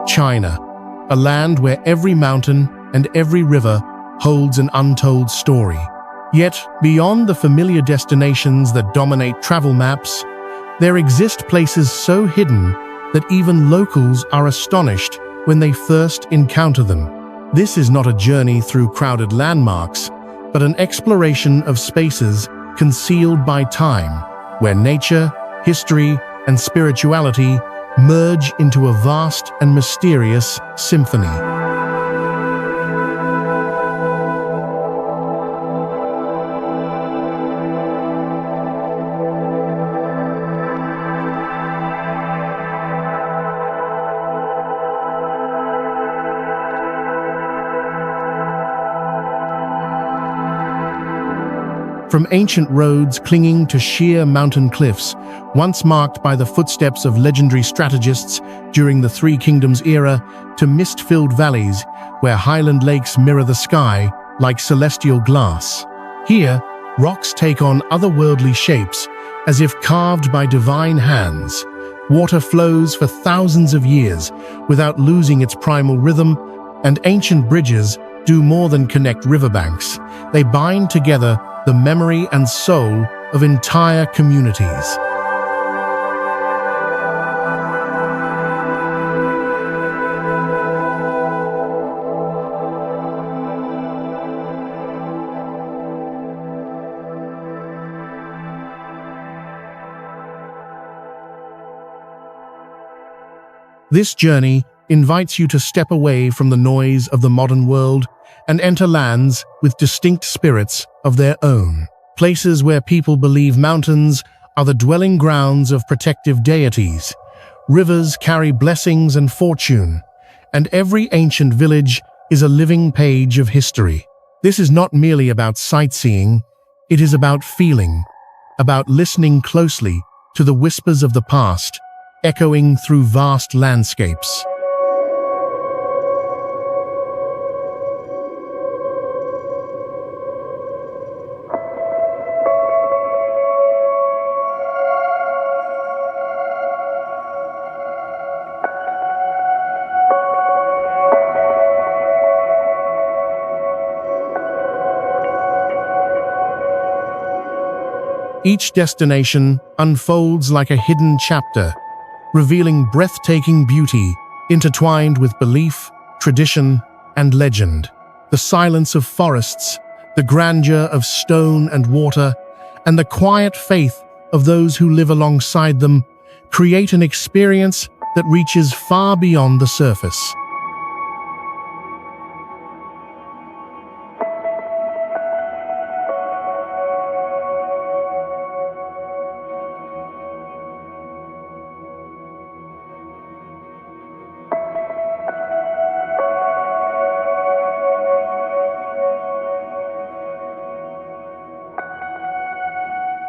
China, a land where every mountain and every river holds an untold story. Yet, beyond the familiar destinations that dominate travel maps, there exist places so hidden that even locals are astonished when they first encounter them. This is not a journey through crowded landmarks, but an exploration of spaces concealed by time, where nature, history, and spirituality merge into a vast and mysterious symphony. From ancient roads clinging to sheer mountain cliffs, once marked by the footsteps of legendary strategists during the Three Kingdoms era, to mist-filled valleys where highland lakes mirror the sky like celestial glass. Here, rocks take on otherworldly shapes, as if carved by divine hands. Water flows for thousands of years without losing its primal rhythm, and ancient bridges do more than connect riverbanks. They bind together the memory and soul of entire communities. This journey invites you to step away from the noise of the modern world and enter lands with distinct spirits of their own. Places where people believe mountains are the dwelling grounds of protective deities. Rivers carry blessings and fortune, and every ancient village is a living page of history. This is not merely about sightseeing, it is about feeling, about listening closely to the whispers of the past, echoing through vast landscapes. Each destination unfolds like a hidden chapter, revealing breathtaking beauty intertwined with belief, tradition, and legend. The silence of forests, the grandeur of stone and water, and the quiet faith of those who live alongside them create an experience that reaches far beyond the surface.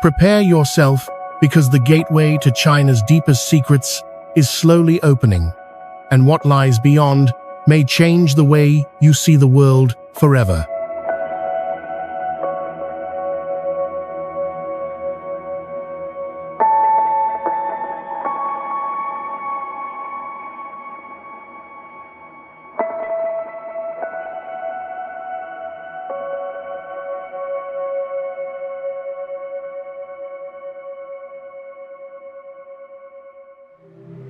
Prepare yourself, because the gateway to China's deepest secrets is slowly opening, and what lies beyond may change the way you see the world forever.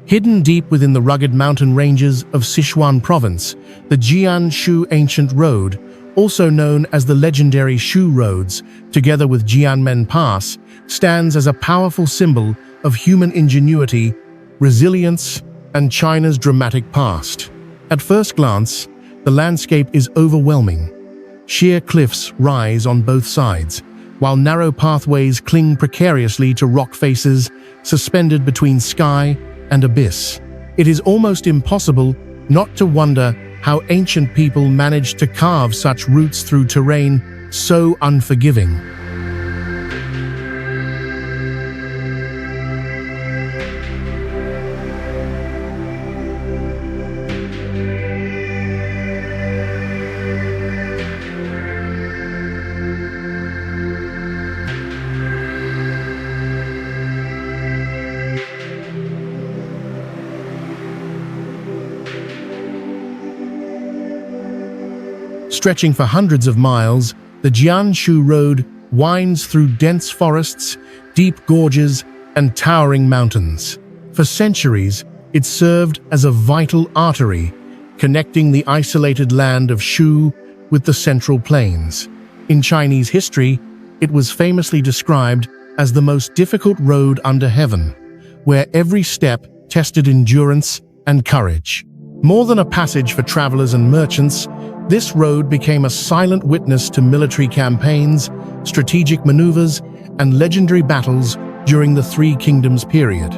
Hidden deep within the rugged mountain ranges of Sichuan province, the Jianshu Ancient Road, also known as the legendary Shu Roads, together with Jianmen Pass, stands as a powerful symbol of human ingenuity, resilience, and China's dramatic past. At first glance, the landscape is overwhelming. Sheer cliffs rise on both sides, while narrow pathways cling precariously to rock faces suspended between sky and abyss. It is almost impossible not to wonder how ancient people managed to carve such routes through terrain so unforgiving. Stretching for hundreds of miles, the Jianshu Road winds through dense forests, deep gorges, and towering mountains. For centuries, it served as a vital artery, connecting the isolated land of Shu with the Central Plains. In Chinese history, it was famously described as the most difficult road under heaven, where every step tested endurance and courage. More than a passage for travelers and merchants, this road became a silent witness to military campaigns, strategic maneuvers, and legendary battles during the Three Kingdoms period.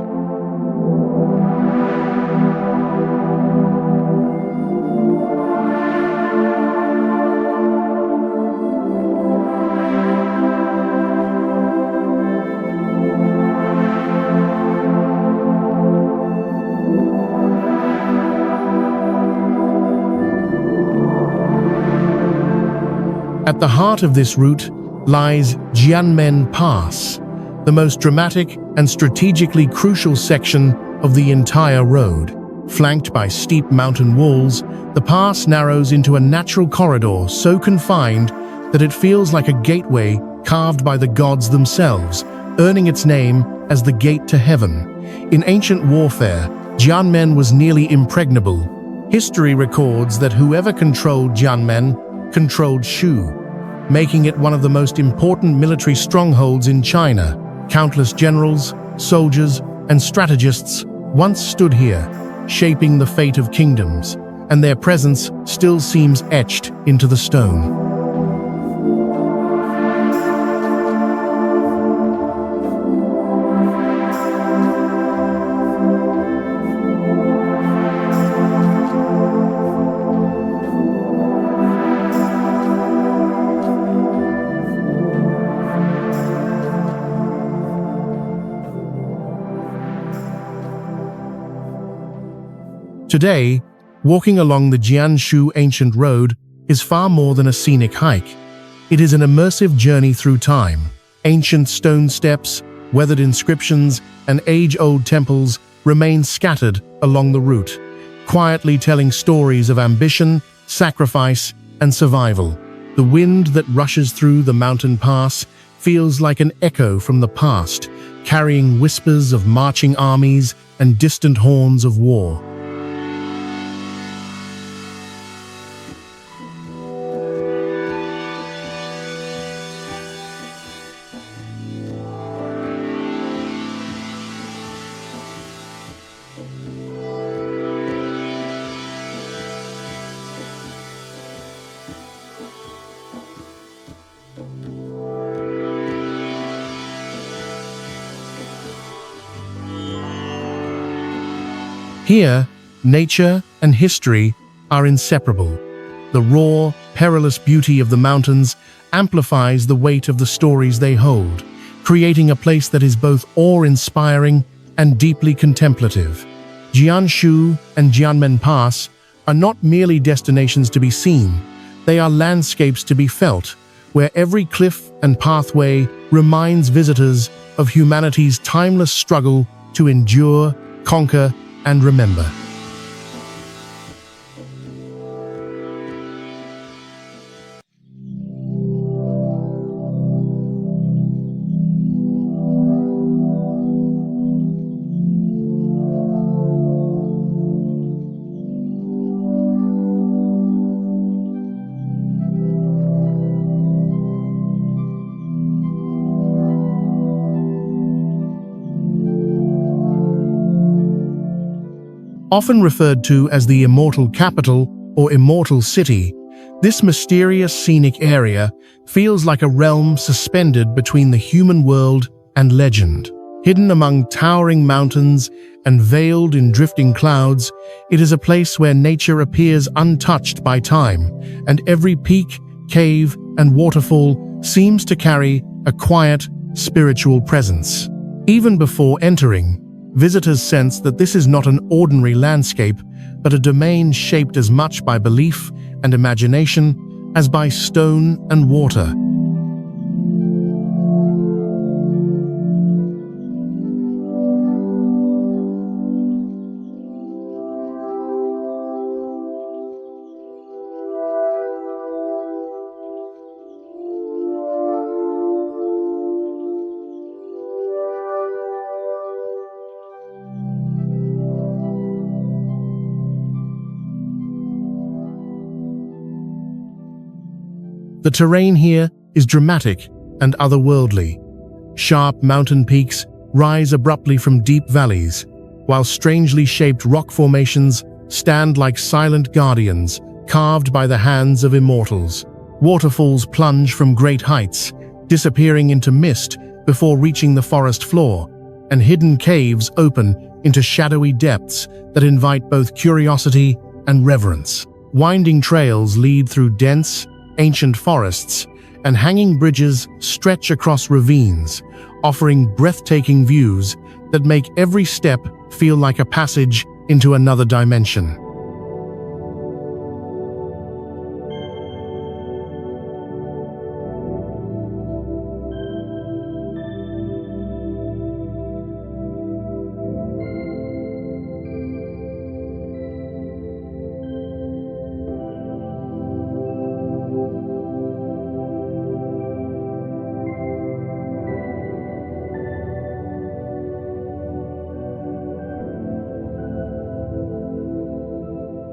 At the heart of this route lies Jianmen Pass, the most dramatic and strategically crucial section of the entire road. Flanked by steep mountain walls, the pass narrows into a natural corridor so confined that it feels like a gateway carved by the gods themselves, earning its name as the Gate to Heaven. In ancient warfare, Jianmen was nearly impregnable. History records that whoever controlled Jianmen controlled Shu, making it one of the most important military strongholds in China. Countless generals, soldiers, and strategists once stood here, shaping the fate of kingdoms, and their presence still seems etched into the stone. Today, walking along the Jianshu Ancient Road is far more than a scenic hike. It is an immersive journey through time. Ancient stone steps, weathered inscriptions, and age-old temples remain scattered along the route, quietly telling stories of ambition, sacrifice, and survival. The wind that rushes through the mountain pass feels like an echo from the past, carrying whispers of marching armies and distant horns of war. Here, nature and history are inseparable. The raw, perilous beauty of the mountains amplifies the weight of the stories they hold, creating a place that is both awe-inspiring and deeply contemplative. Jianshu and Jianmen Pass are not merely destinations to be seen, they are landscapes to be felt, where every cliff and pathway reminds visitors of humanity's timeless struggle to endure, conquer, and remember. Often referred to as the Immortal Capital or Immortal City, this mysterious scenic area feels like a realm suspended between the human world and legend. Hidden among towering mountains and veiled in drifting clouds, it is a place where nature appears untouched by time, and every peak, cave, and waterfall seems to carry a quiet, spiritual presence. Even before entering, visitors sense that this is not an ordinary landscape, but a domain shaped as much by belief and imagination as by stone and water. terrain here is dramatic and otherworldly. Sharp mountain peaks rise abruptly from deep valleys, while strangely shaped rock formations stand like silent guardians carved by the hands of immortals. Waterfalls plunge from great heights, disappearing into mist before reaching the forest floor, and hidden caves open into shadowy depths that invite both curiosity and reverence. Winding trails lead through dense, ancient forests, and hanging bridges stretch across ravines, offering breathtaking views that make every step feel like a passage into another dimension.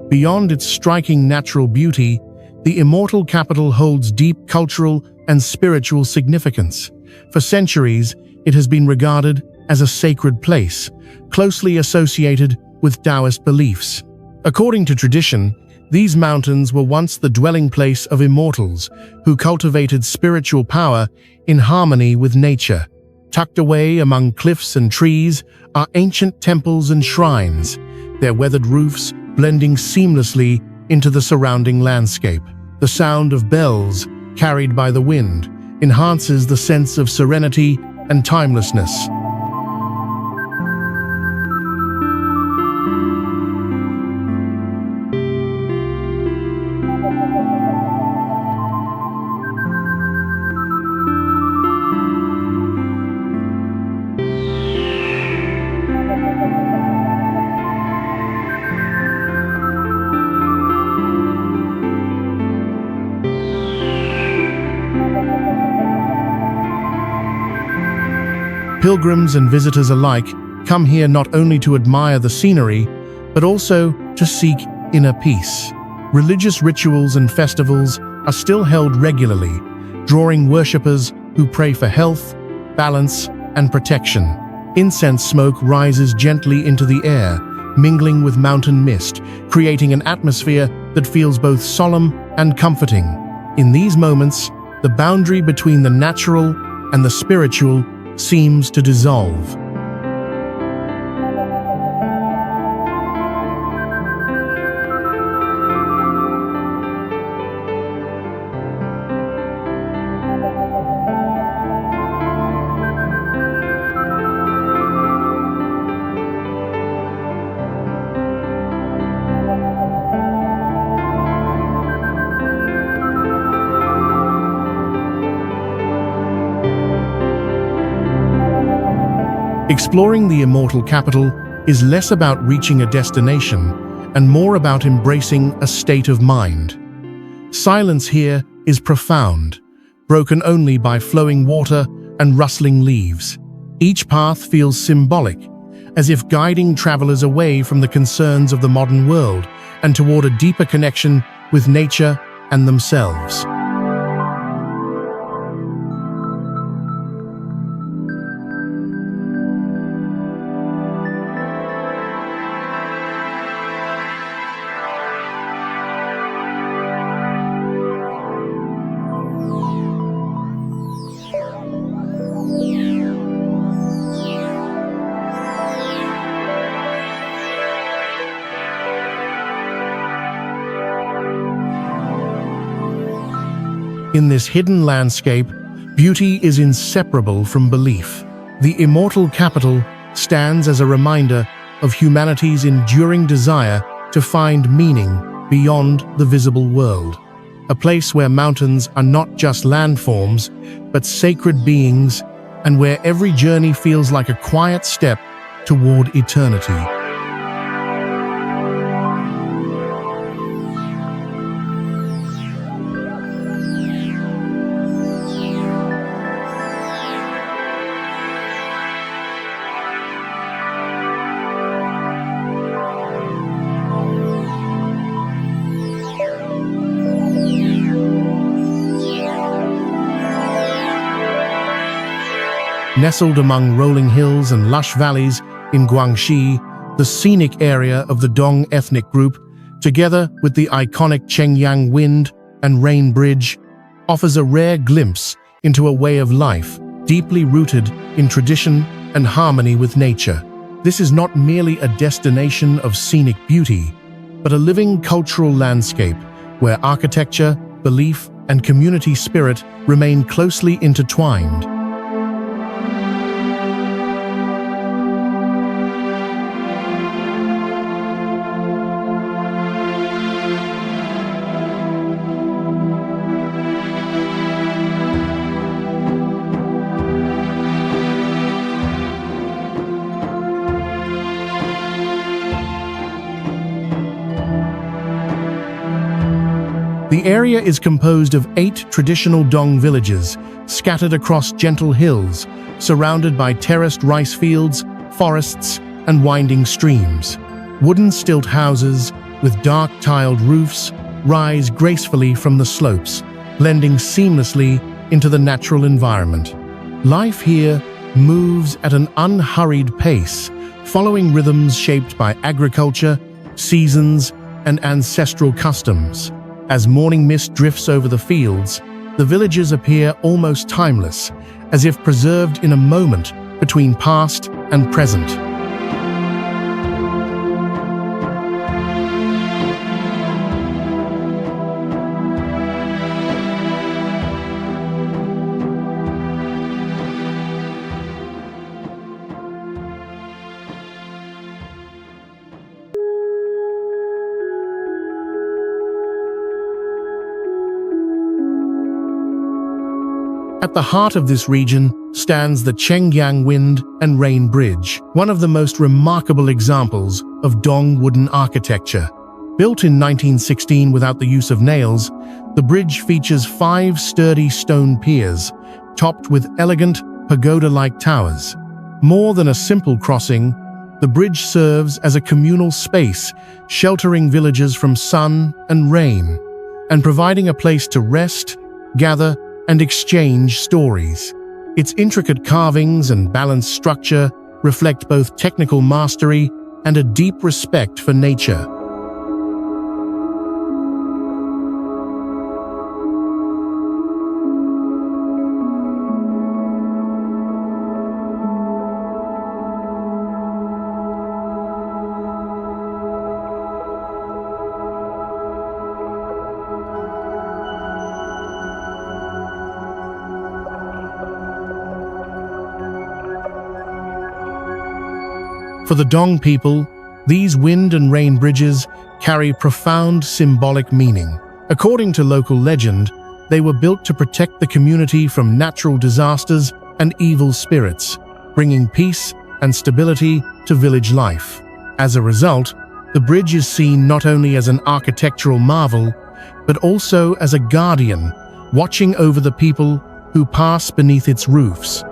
Beyond its striking natural beauty, the immortal capital holds deep cultural and spiritual significance. For centuries, it has been regarded as a sacred place, closely associated with Taoist beliefs. According to tradition, these mountains were once the dwelling place of immortals who cultivated spiritual power in harmony with nature. Tucked away among cliffs and trees are ancient temples and shrines, their weathered roofs blending seamlessly into the surrounding landscape. The sound of bells, carried by the wind, enhances the sense of serenity and timelessness. Pilgrims and visitors alike come here not only to admire the scenery, but also to seek inner peace. Religious rituals and festivals are still held regularly, drawing worshippers who pray for health, balance, and protection. Incense smoke rises gently into the air, mingling with mountain mist, creating an atmosphere that feels both solemn and comforting. In these moments, the boundary between the natural and the spiritual seems to dissolve. Exploring the immortal capital is less about reaching a destination and more about embracing a state of mind. Silence here is profound, broken only by flowing water and rustling leaves. Each path feels symbolic, as if guiding travelers away from the concerns of the modern world and toward a deeper connection with nature and themselves. In this hidden landscape, beauty is inseparable from belief. The immortal capital stands as a reminder of humanity's enduring desire to find meaning beyond the visible world. A place where mountains are not just landforms, but sacred beings, and where every journey feels like a quiet step toward eternity. Nestled among rolling hills and lush valleys in Guangxi, the scenic area of the Dong ethnic group, together with the iconic Chengyang Wind and Rain Bridge, offers a rare glimpse into a way of life deeply rooted in tradition and harmony with nature. This is not merely a destination of scenic beauty, but a living cultural landscape where architecture, belief, and community spirit remain closely intertwined. The area is composed of 8 traditional Dong villages, scattered across gentle hills, surrounded by terraced rice fields, forests, and winding streams. Wooden stilt houses, with dark tiled roofs, rise gracefully from the slopes, blending seamlessly into the natural environment. Life here moves at an unhurried pace, following rhythms shaped by agriculture, seasons, and ancestral customs. As morning mist drifts over the fields, the villages appear almost timeless, as if preserved in a moment between past and present. At the heart of this region stands the Chengyang Wind and Rain Bridge, one of the most remarkable examples of Dong wooden architecture. Built in 1916 without the use of nails, the bridge features 5 sturdy stone piers, topped with elegant, pagoda-like towers. More than a simple crossing, the bridge serves as a communal space, sheltering villagers from sun and rain, and providing a place to rest, gather, and exchange stories. Its intricate carvings and balanced structure reflect both technical mastery and a deep respect for nature. For the Dong people, these wind and rain bridges carry profound symbolic meaning. According to local legend, they were built to protect the community from natural disasters and evil spirits, bringing peace and stability to village life. As a result, the bridge is seen not only as an architectural marvel, but also as a guardian, watching over the people who pass beneath its roofs.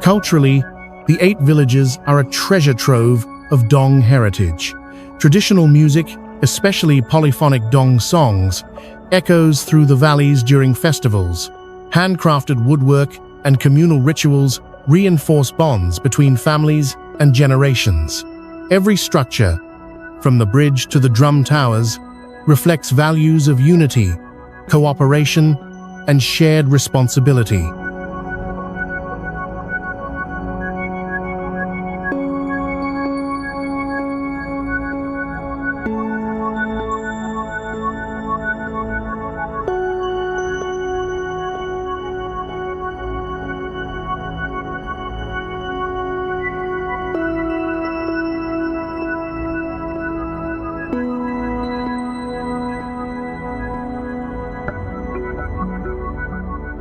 Culturally, the 8 villages are a treasure trove of Dong heritage. Traditional music, especially polyphonic Dong songs, echoes through the valleys during festivals. Handcrafted woodwork and communal rituals reinforce bonds between families and generations. Every structure, from the bridge to the drum towers, reflects values of unity, cooperation, and shared responsibility.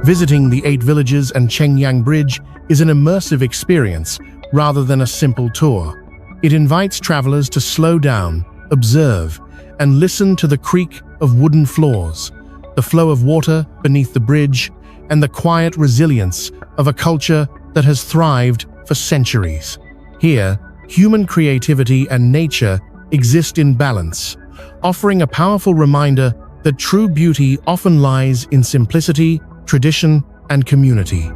Visiting the 8 villages and Chengyang Bridge is an immersive experience rather than a simple tour. It invites travelers to slow down, observe, and listen to the creak of wooden floors, the flow of water beneath the bridge, and the quiet resilience of a culture that has thrived for centuries. Here, human creativity and nature exist in balance, offering a powerful reminder that true beauty often lies in simplicity, tradition, and community.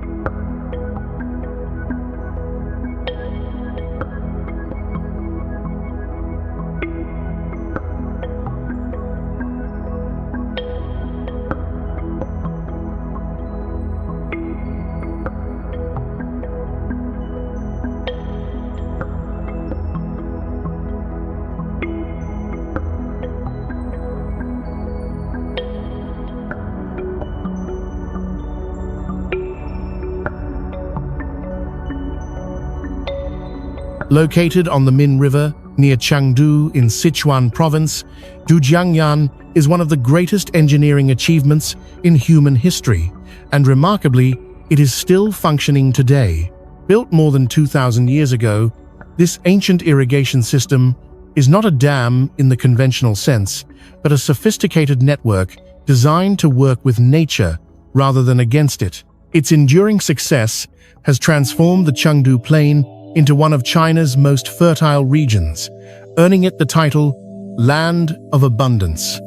Located on the Min River near Chengdu in Sichuan province, Dujiangyan is one of the greatest engineering achievements in human history, and remarkably, it is still functioning today. Built more than 2,000 years ago, this ancient irrigation system is not a dam in the conventional sense, but a sophisticated network designed to work with nature rather than against it. Its enduring success has transformed the Chengdu Plain into one of China's most fertile regions, earning it the title Land of Abundance.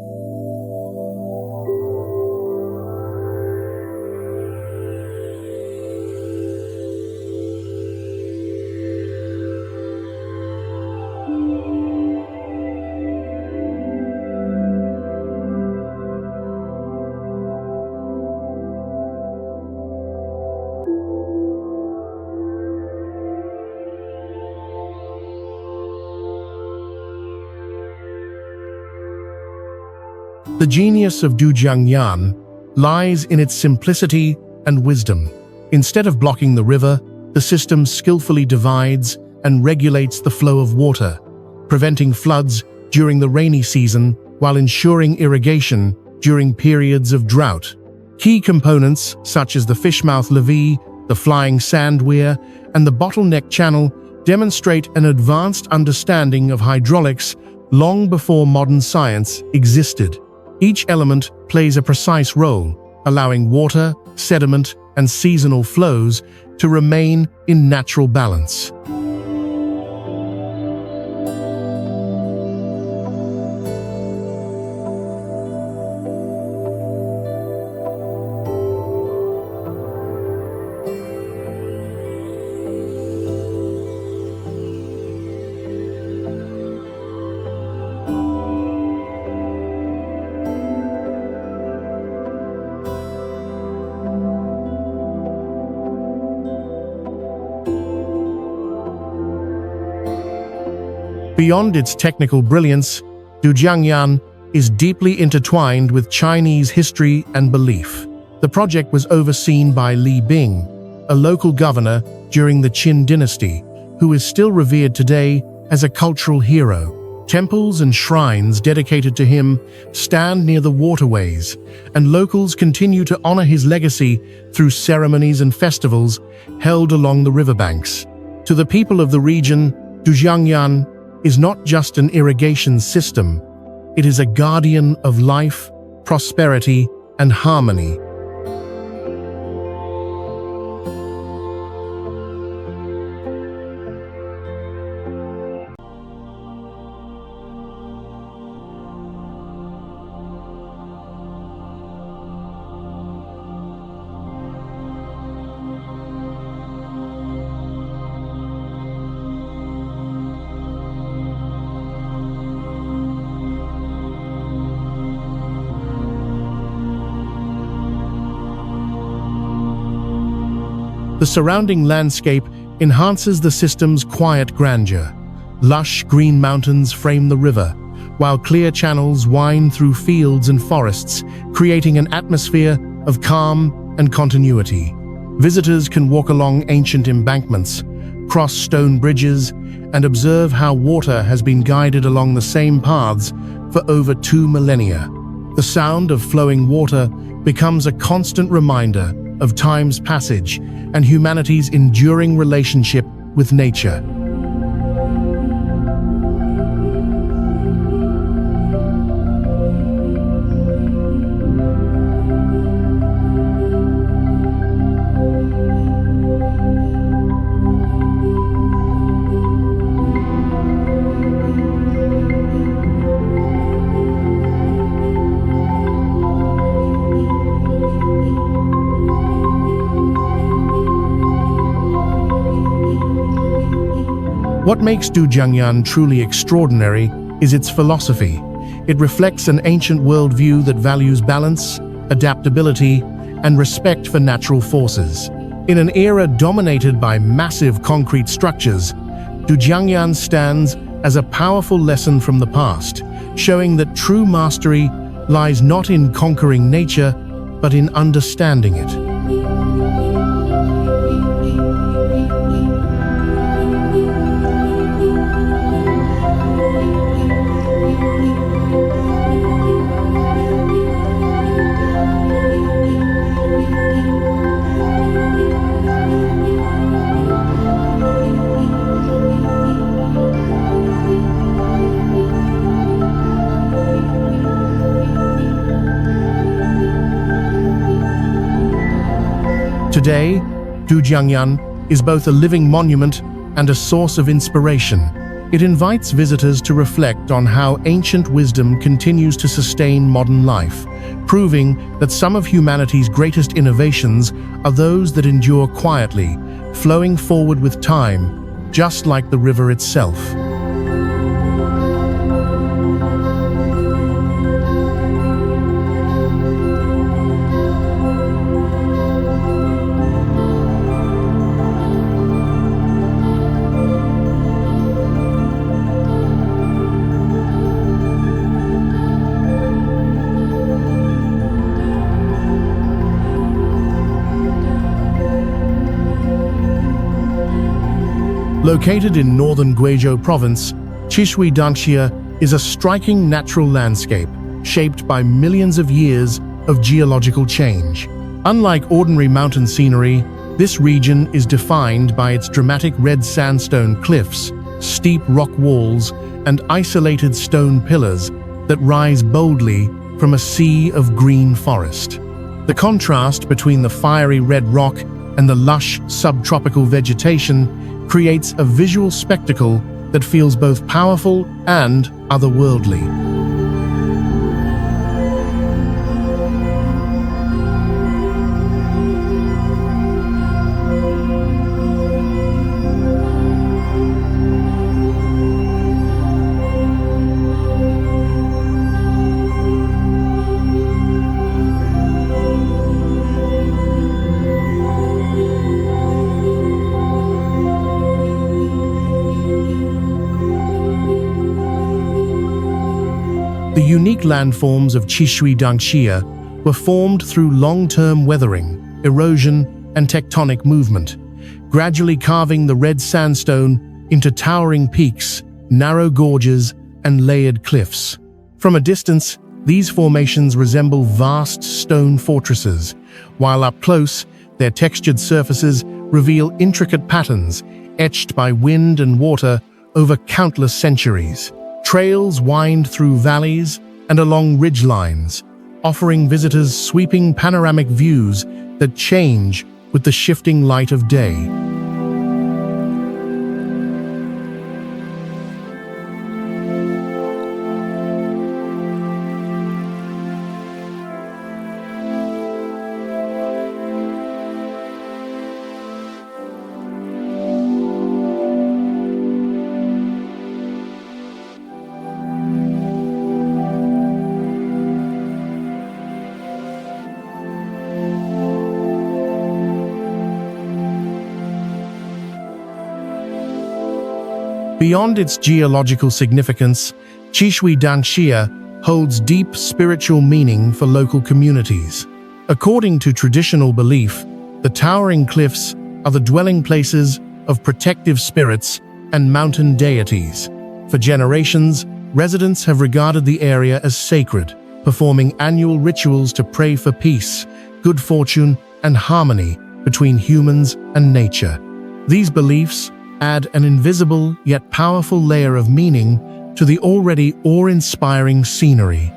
The genius of Dujiangyan lies in its simplicity and wisdom. Instead of blocking the river, the system skillfully divides and regulates the flow of water, preventing floods during the rainy season while ensuring irrigation during periods of drought. Key components such as the fishmouth levee, the flying sand weir, and the bottleneck channel demonstrate an advanced understanding of hydraulics long before modern science existed. Each element plays a precise role, allowing water, sediment, and seasonal flows to remain in natural balance. Beyond its technical brilliance, Dujiangyan is deeply intertwined with Chinese history and belief. The project was overseen by Li Bing, a local governor during the Qin dynasty, who is still revered today as a cultural hero. Temples and shrines dedicated to him stand near the waterways, and locals continue to honor his legacy through ceremonies and festivals held along the riverbanks. To the people of the region, Dujiangyan is not just an irrigation system, it is a guardian of life, prosperity, and harmony. The surrounding landscape enhances the system's quiet grandeur. Lush green mountains frame the river, while clear channels wind through fields and forests, creating an atmosphere of calm and continuity. Visitors can walk along ancient embankments, cross stone bridges, and observe how water has been guided along the same paths for over 2 millennia. The sound of flowing water becomes a constant reminder of time's passage and humanity's enduring relationship with nature. What makes Dujiangyan truly extraordinary is its philosophy. It reflects an ancient worldview that values balance, adaptability, and respect for natural forces. In an era dominated by massive concrete structures, Dujiangyan stands as a powerful lesson from the past, showing that true mastery lies not in conquering nature, but in understanding it. Today, Dujiangyan is both a living monument and a source of inspiration. It invites visitors to reflect on how ancient wisdom continues to sustain modern life, proving that some of humanity's greatest innovations are those that endure quietly, flowing forward with time, just like the river itself. Located in northern Guizhou province, Qishui is a striking natural landscape shaped by millions of years of geological change. Unlike ordinary mountain scenery, this region is defined by its dramatic red sandstone cliffs, steep rock walls, and isolated stone pillars that rise boldly from a sea of green forest. The contrast between the fiery red rock and the lush subtropical vegetation creates a visual spectacle that feels both powerful and otherworldly. The unique landforms of Qishui were formed through long-term weathering, erosion, and tectonic movement, gradually carving the red sandstone into towering peaks, narrow gorges, and layered cliffs. From a distance, these formations resemble vast stone fortresses, while up close, their textured surfaces reveal intricate patterns etched by wind and water over countless centuries. Trails wind through valleys and along ridgelines, offering visitors sweeping panoramic views that change with the shifting light of day. Beyond its geological significance, Qishui holds deep spiritual meaning for local communities. According to traditional belief, the towering cliffs are the dwelling places of protective spirits and mountain deities. For generations, residents have regarded the area as sacred, performing annual rituals to pray for peace, good fortune, and harmony between humans and nature. These beliefs add an invisible yet powerful layer of meaning to the already awe-inspiring scenery.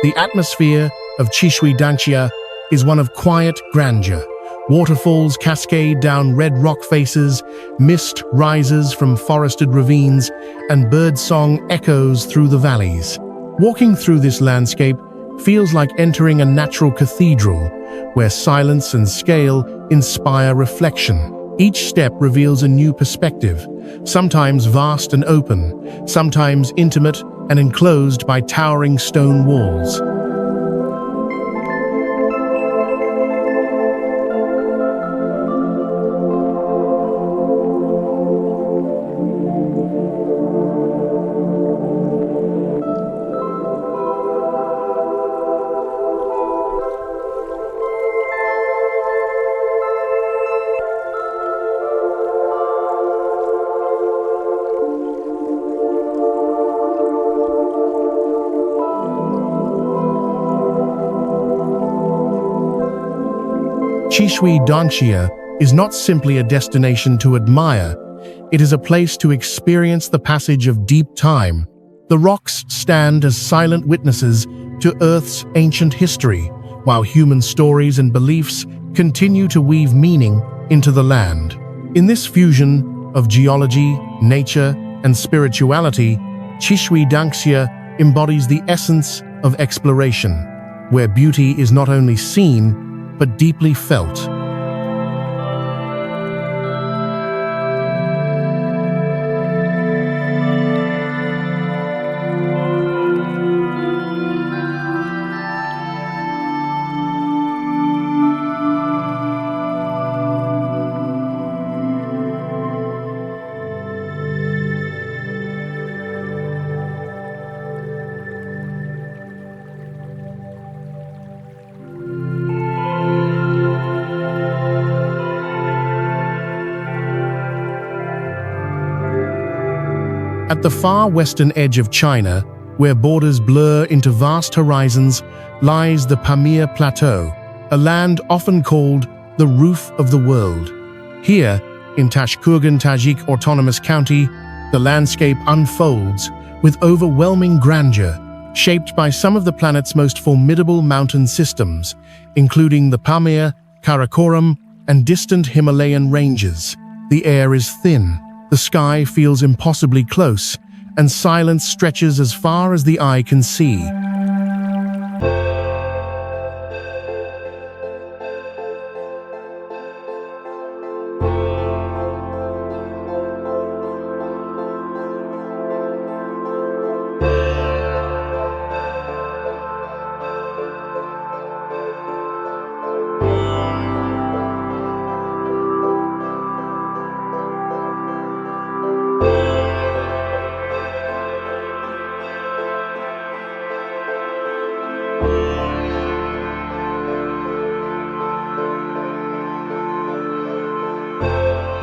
The atmosphere of Dangxia is one of quiet grandeur. Waterfalls cascade down red rock faces, mist rises from forested ravines, and birdsong echoes through the valleys. Walking through this landscape feels like entering a natural cathedral, where silence and scale inspire reflection. Each step reveals a new perspective, sometimes vast and open, sometimes intimate and enclosed by towering stone walls. Dangxia is not simply a destination to admire, it is a place to experience the passage of deep time. The rocks stand as silent witnesses to Earth's ancient history, while human stories and beliefs continue to weave meaning into the land. In this fusion of geology, nature, and spirituality, Dangxia embodies the essence of exploration, where beauty is not only seen, but deeply felt. At the far western edge of China, where borders blur into vast horizons, lies the Pamir Plateau, a land often called the roof of the world. Here, in Tashkurgan Tajik Autonomous County, the landscape unfolds with overwhelming grandeur, shaped by some of the planet's most formidable mountain systems, including the Pamir, Karakoram, and distant Himalayan ranges. The air is thin, the sky feels impossibly close, and silence stretches as far as the eye can see.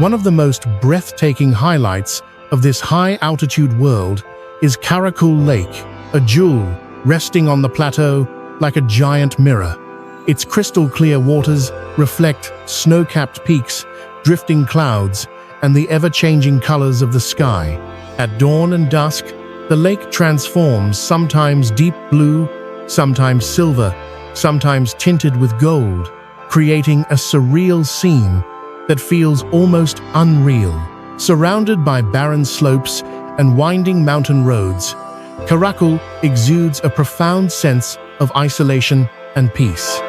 One of the most breathtaking highlights of this high-altitude world is Karakul Lake, a jewel resting on the plateau like a giant mirror. Its crystal-clear waters reflect snow-capped peaks, drifting clouds, and the ever-changing colors of the sky. At dawn and dusk, the lake transforms, sometimes deep blue, sometimes silver, sometimes tinted with gold, creating a surreal scene that feels almost unreal. Surrounded by barren slopes and winding mountain roads, Karakul exudes a profound sense of isolation and peace.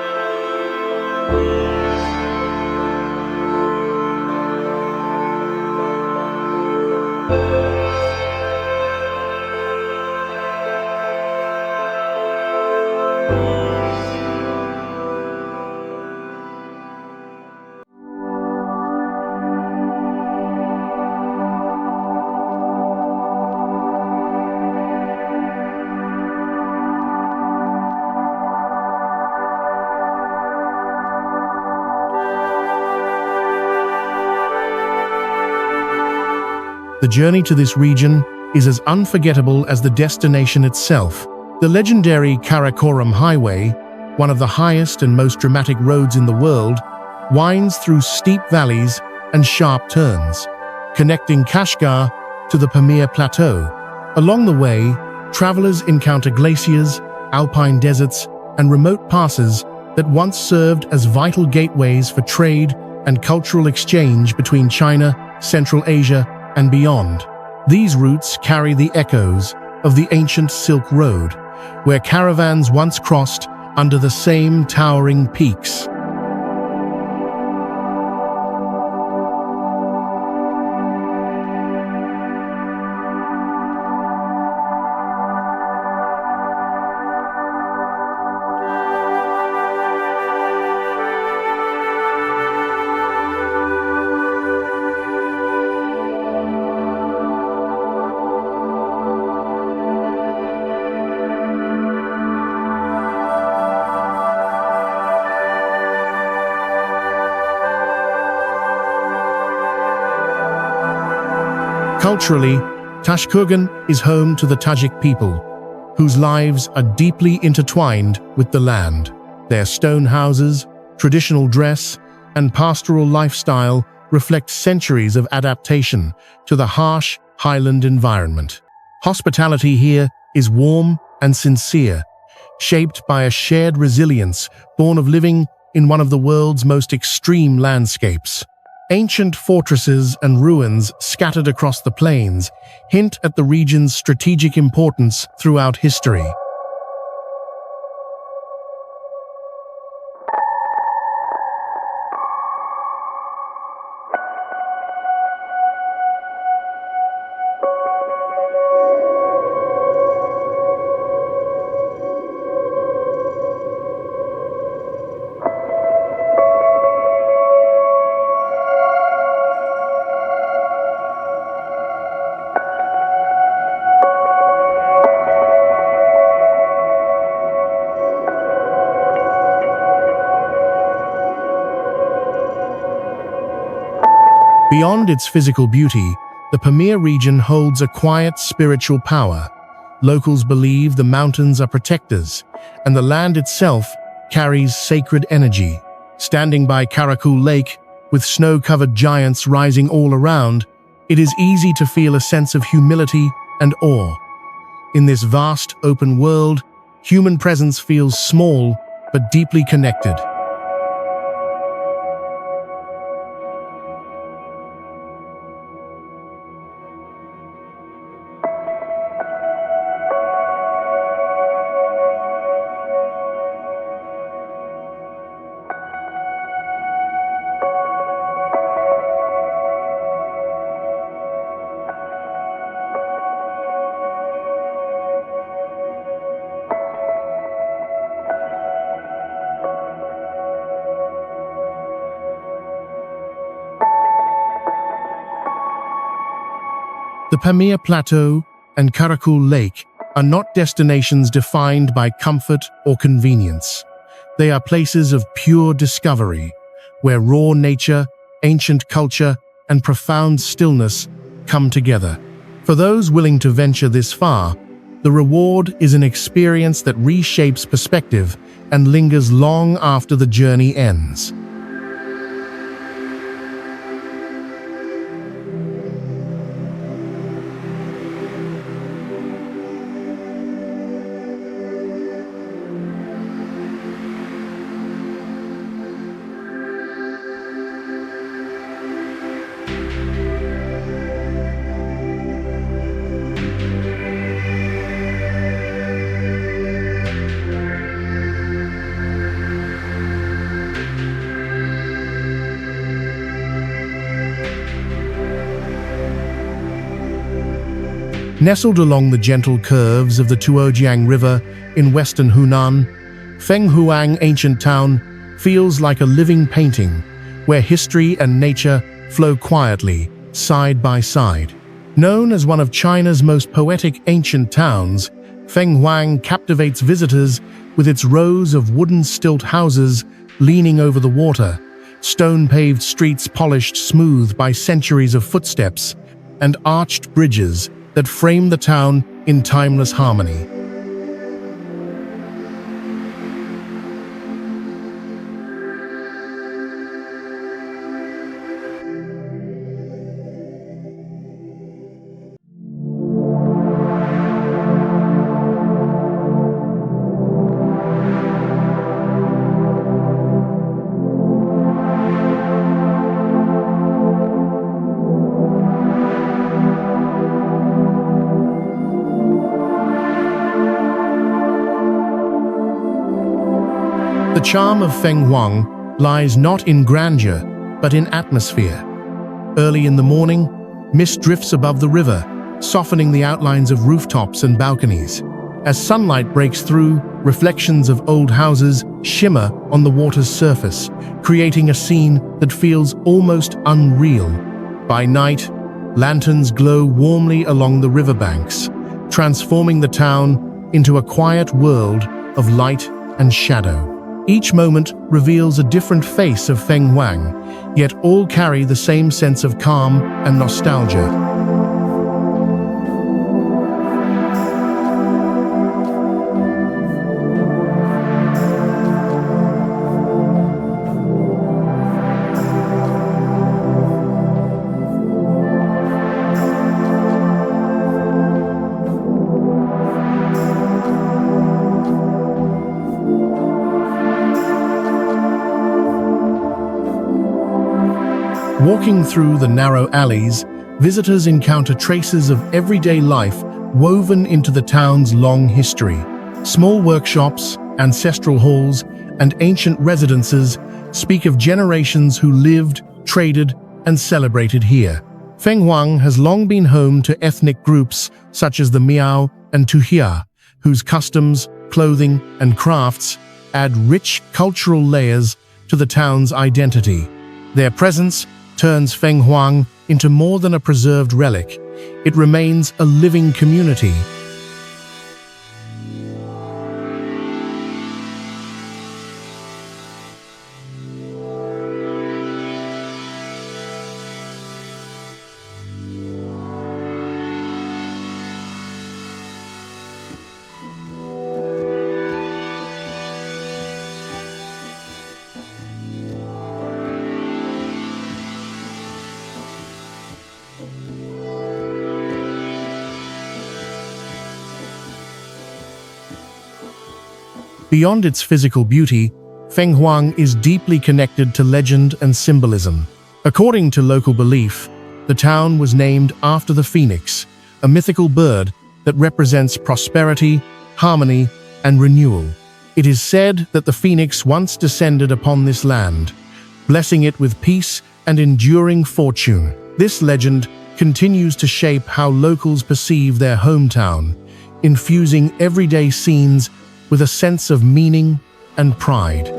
The journey to this region is as unforgettable as the destination itself. The legendary Karakoram Highway, one of the highest and most dramatic roads in the world, winds through steep valleys and sharp turns, connecting Kashgar to the Pamir Plateau. Along the way, travelers encounter glaciers, alpine deserts, and remote passes that once served as vital gateways for trade and cultural exchange between China, Central Asia, and beyond. These routes carry the echoes of the ancient Silk Road, where caravans once crossed under the same towering peaks. Culturally, Tashkurgan is home to the Tajik people, whose lives are deeply intertwined with the land. Their stone houses, traditional dress, and pastoral lifestyle reflect centuries of adaptation to the harsh highland environment. Hospitality here is warm and sincere, shaped by a shared resilience born of living in one of the world's most extreme landscapes. Ancient fortresses and ruins scattered across the plains hint at the region's strategic importance throughout history. Beyond its physical beauty, the Pamir region holds a quiet spiritual power. Locals believe the mountains are protectors, and the land itself carries sacred energy. Standing by Karakul Lake, with snow-covered giants rising all around, it is easy to feel a sense of humility and awe. In this vast, open world, human presence feels small but deeply connected. The Pamir Plateau and Karakul Lake are not destinations defined by comfort or convenience. They are places of pure discovery, where raw nature, ancient culture, and profound stillness come together. For those willing to venture this far, the reward is an experience that reshapes perspective and lingers long after the journey ends. Nestled along the gentle curves of the Tuojiang River in western Hunan, Fenghuang Ancient Town feels like a living painting, where history and nature flow quietly, side by side. Known as one of China's most poetic ancient towns, Fenghuang captivates visitors with its rows of wooden stilt houses leaning over the water, stone-paved streets polished smooth by centuries of footsteps, and arched bridges that frame the town in timeless harmony. The charm of Feng Huang lies not in grandeur, but in atmosphere. Early in the morning, mist drifts above the river, softening the outlines of rooftops and balconies. As sunlight breaks through, reflections of old houses shimmer on the water's surface, creating a scene that feels almost unreal. By night, lanterns glow warmly along the riverbanks, transforming the town into a quiet world of light and shadow. Each moment reveals a different face of Feng Huang, yet all carry the same sense of calm and nostalgia. Walking through the narrow alleys, visitors encounter traces of everyday life woven into the town's long history. Small workshops, ancestral halls, and ancient residences speak of generations who lived, traded, and celebrated here. Feng Huang has long been home to ethnic groups such as the Miao and Tuhia, whose customs, clothing, and crafts add rich cultural layers to the town's identity. Their presence turns Feng Huang into more than a preserved relic. It remains a living community. Beyond its physical beauty, Feng Huang is deeply connected to legend and symbolism. According to local belief, the town was named after the phoenix, a mythical bird that represents prosperity, harmony, and renewal. It is said that the phoenix once descended upon this land, blessing it with peace and enduring fortune. This legend continues to shape how locals perceive their hometown, infusing everyday scenes with a sense of meaning and pride.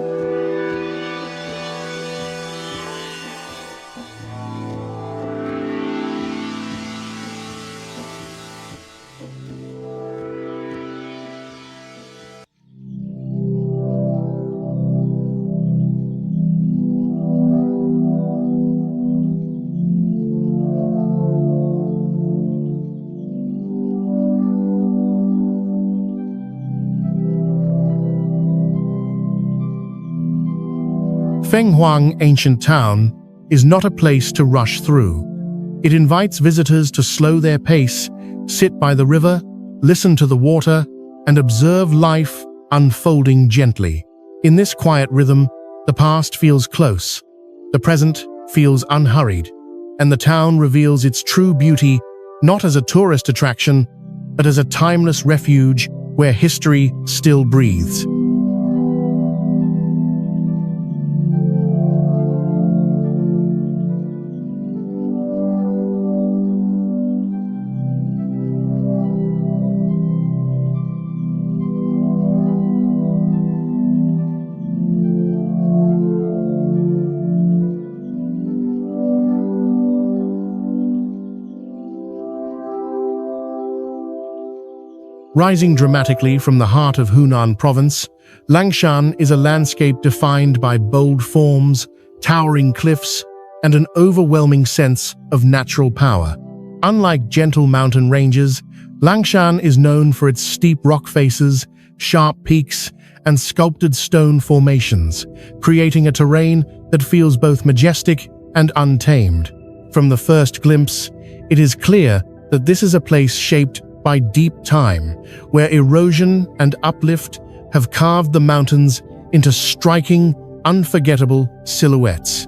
Feng Huang Ancient Town is not a place to rush through. It invites visitors to slow their pace, sit by the river, listen to the water, and observe life unfolding gently. In this quiet rhythm, the past feels close, the present feels unhurried, and the town reveals its true beauty not as a tourist attraction, but as a timeless refuge where history still breathes. Rising dramatically from the heart of Hunan province, Langshan is a landscape defined by bold forms, towering cliffs, and an overwhelming sense of natural power. Unlike gentle mountain ranges, Langshan is known for its steep rock faces, sharp peaks, and sculpted stone formations, creating a terrain that feels both majestic and untamed. From the first glimpse, it is clear that this is a place shaped by deep time, where erosion and uplift have carved the mountains into striking, unforgettable silhouettes.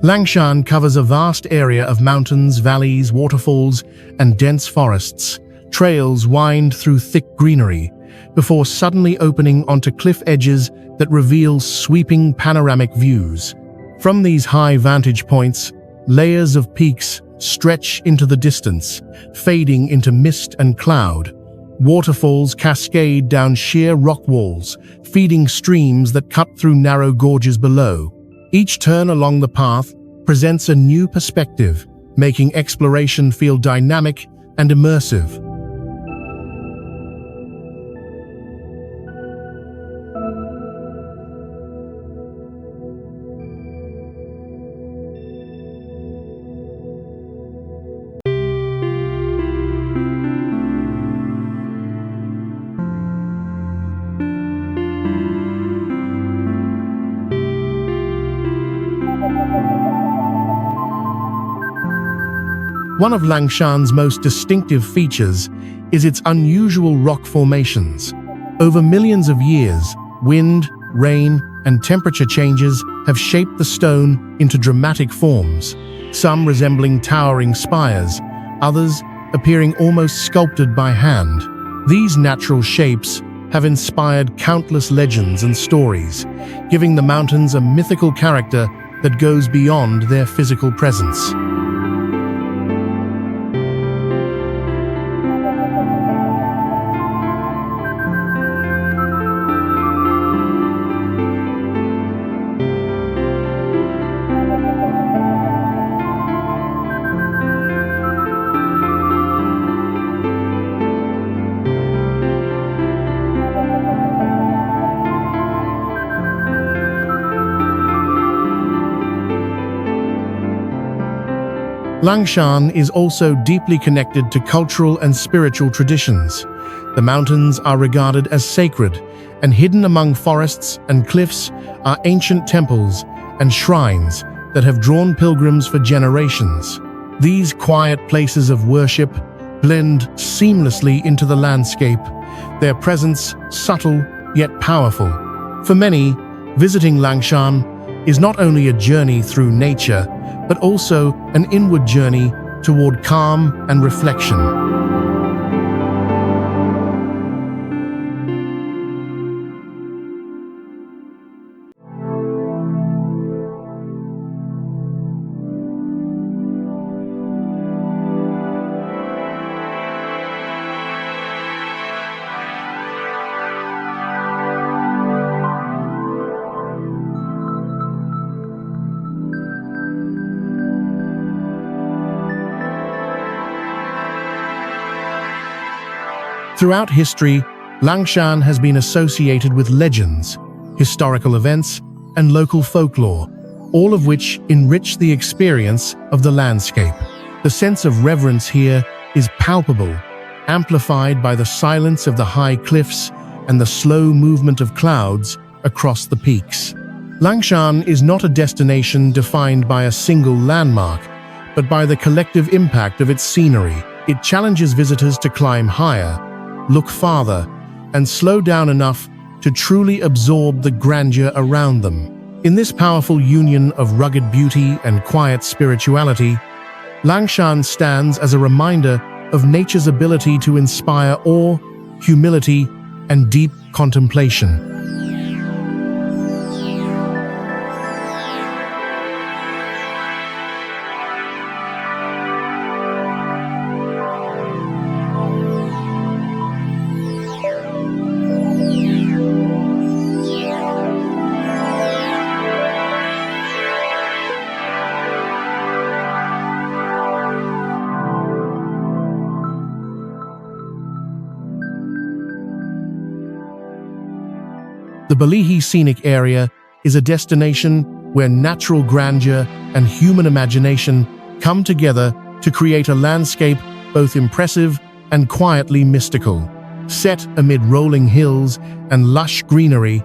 Langshan covers a vast area of mountains, valleys, waterfalls, and dense forests. Trails wind through thick greenery, before suddenly opening onto cliff edges that reveal sweeping panoramic views. From these high vantage points, layers of peaks stretch into the distance, fading into mist and cloud. Waterfalls cascade down sheer rock walls, feeding streams that cut through narrow gorges below. Each turn along the path presents a new perspective, making exploration feel dynamic and immersive. One of Langshan's most distinctive features is its unusual rock formations. Over millions of years, wind, rain, and temperature changes have shaped the stone into dramatic forms, some resembling towering spires, others appearing almost sculpted by hand. These natural shapes have inspired countless legends and stories, giving the mountains a mythical character that goes beyond their physical presence. Langshan is also deeply connected to cultural and spiritual traditions. The mountains are regarded as sacred, and hidden among forests and cliffs are ancient temples and shrines that have drawn pilgrims for generations. These quiet places of worship blend seamlessly into the landscape, their presence subtle yet powerful. For many, visiting Langshan is not only a journey through nature, but also an inward journey toward calm and reflection. Throughout history, Langshan has been associated with legends, historical events, and local folklore, all of which enrich the experience of the landscape. The sense of reverence here is palpable, amplified by the silence of the high cliffs and the slow movement of clouds across the peaks. Langshan is not a destination defined by a single landmark, but by the collective impact of its scenery. It challenges visitors to climb higher, look farther, and slow down enough to truly absorb the grandeur around them. In this powerful union of rugged beauty and quiet spirituality, Langshan stands as a reminder of nature's ability to inspire awe, humility, and deep contemplation. The Balihi Scenic Area is a destination where natural grandeur and human imagination come together to create a landscape both impressive and quietly mystical. Set amid rolling hills and lush greenery,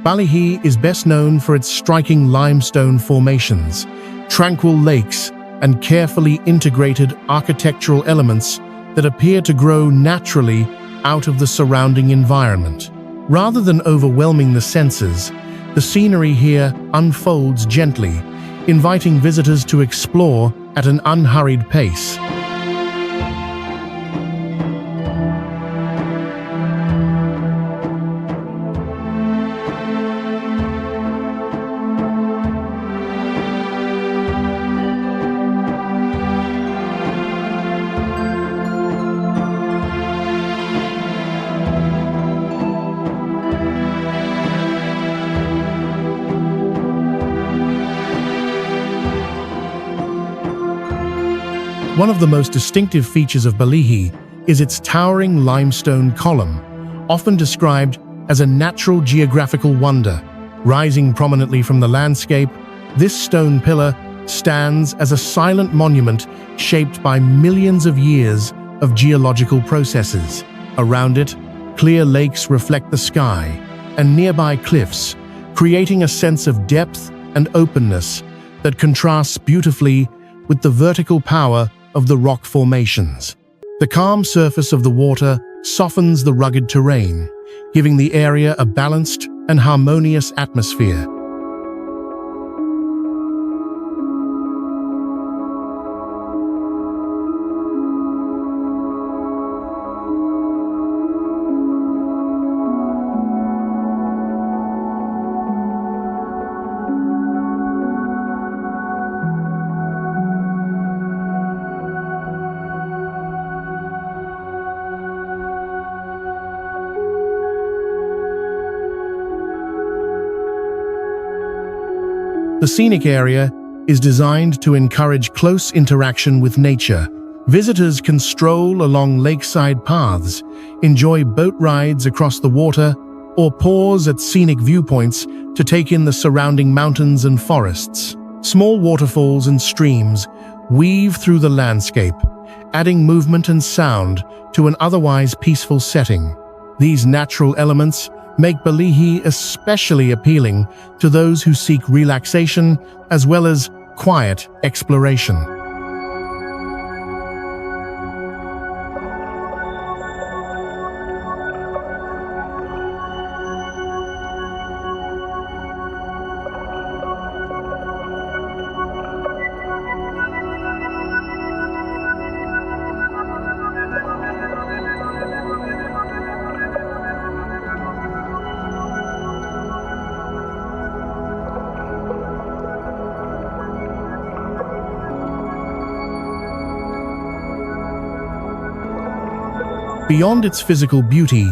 Balihi is best known for its striking limestone formations, tranquil lakes, and carefully integrated architectural elements that appear to grow naturally out of the surrounding environment. Rather than overwhelming the senses, the scenery here unfolds gently, inviting visitors to explore at an unhurried pace. One of the most distinctive features of Balihi is its towering limestone column, often described as a natural geographical wonder. Rising prominently from the landscape, this stone pillar stands as a silent monument shaped by millions of years of geological processes. Around it, clear lakes reflect the sky, and nearby cliffs, creating a sense of depth and openness that contrasts beautifully with the vertical power of the rock formations. The calm surface of the water softens the rugged terrain, giving the area a balanced and harmonious atmosphere. The scenic area is designed to encourage close interaction with nature. Visitors can stroll along lakeside paths, enjoy boat rides across the water, or pause at scenic viewpoints to take in the surrounding mountains and forests. Small waterfalls and streams weave through the landscape, adding movement and sound to an otherwise peaceful setting. These natural elements make Balihi especially appealing to those who seek relaxation as well as quiet exploration. Beyond its physical beauty,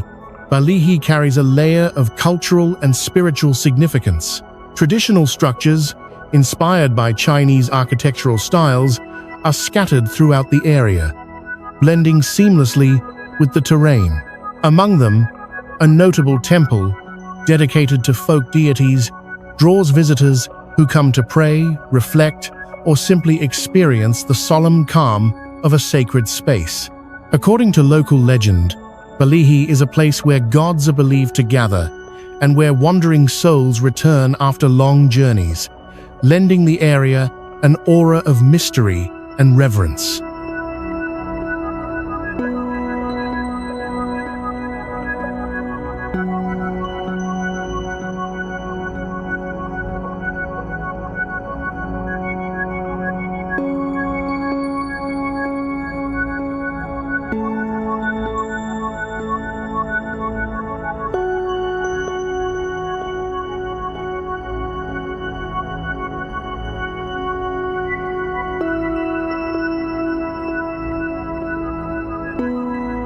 Balihi carries a layer of cultural and spiritual significance. Traditional structures, inspired by Chinese architectural styles, are scattered throughout the area, blending seamlessly with the terrain. Among them, a notable temple, dedicated to folk deities, draws visitors who come to pray, reflect, or simply experience the solemn calm of a sacred space. According to local legend, Balihi is a place where gods are believed to gather and where wandering souls return after long journeys, lending the area an aura of mystery and reverence.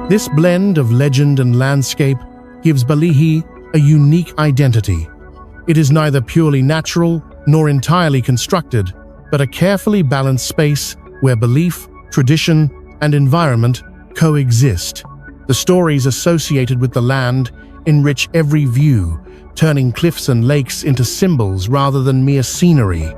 This blend of legend and landscape gives Balihi a unique identity. It is neither purely natural nor entirely constructed, but a carefully balanced space where belief, tradition, and environment coexist. The stories associated with the land enrich every view, turning cliffs and lakes into symbols rather than mere scenery.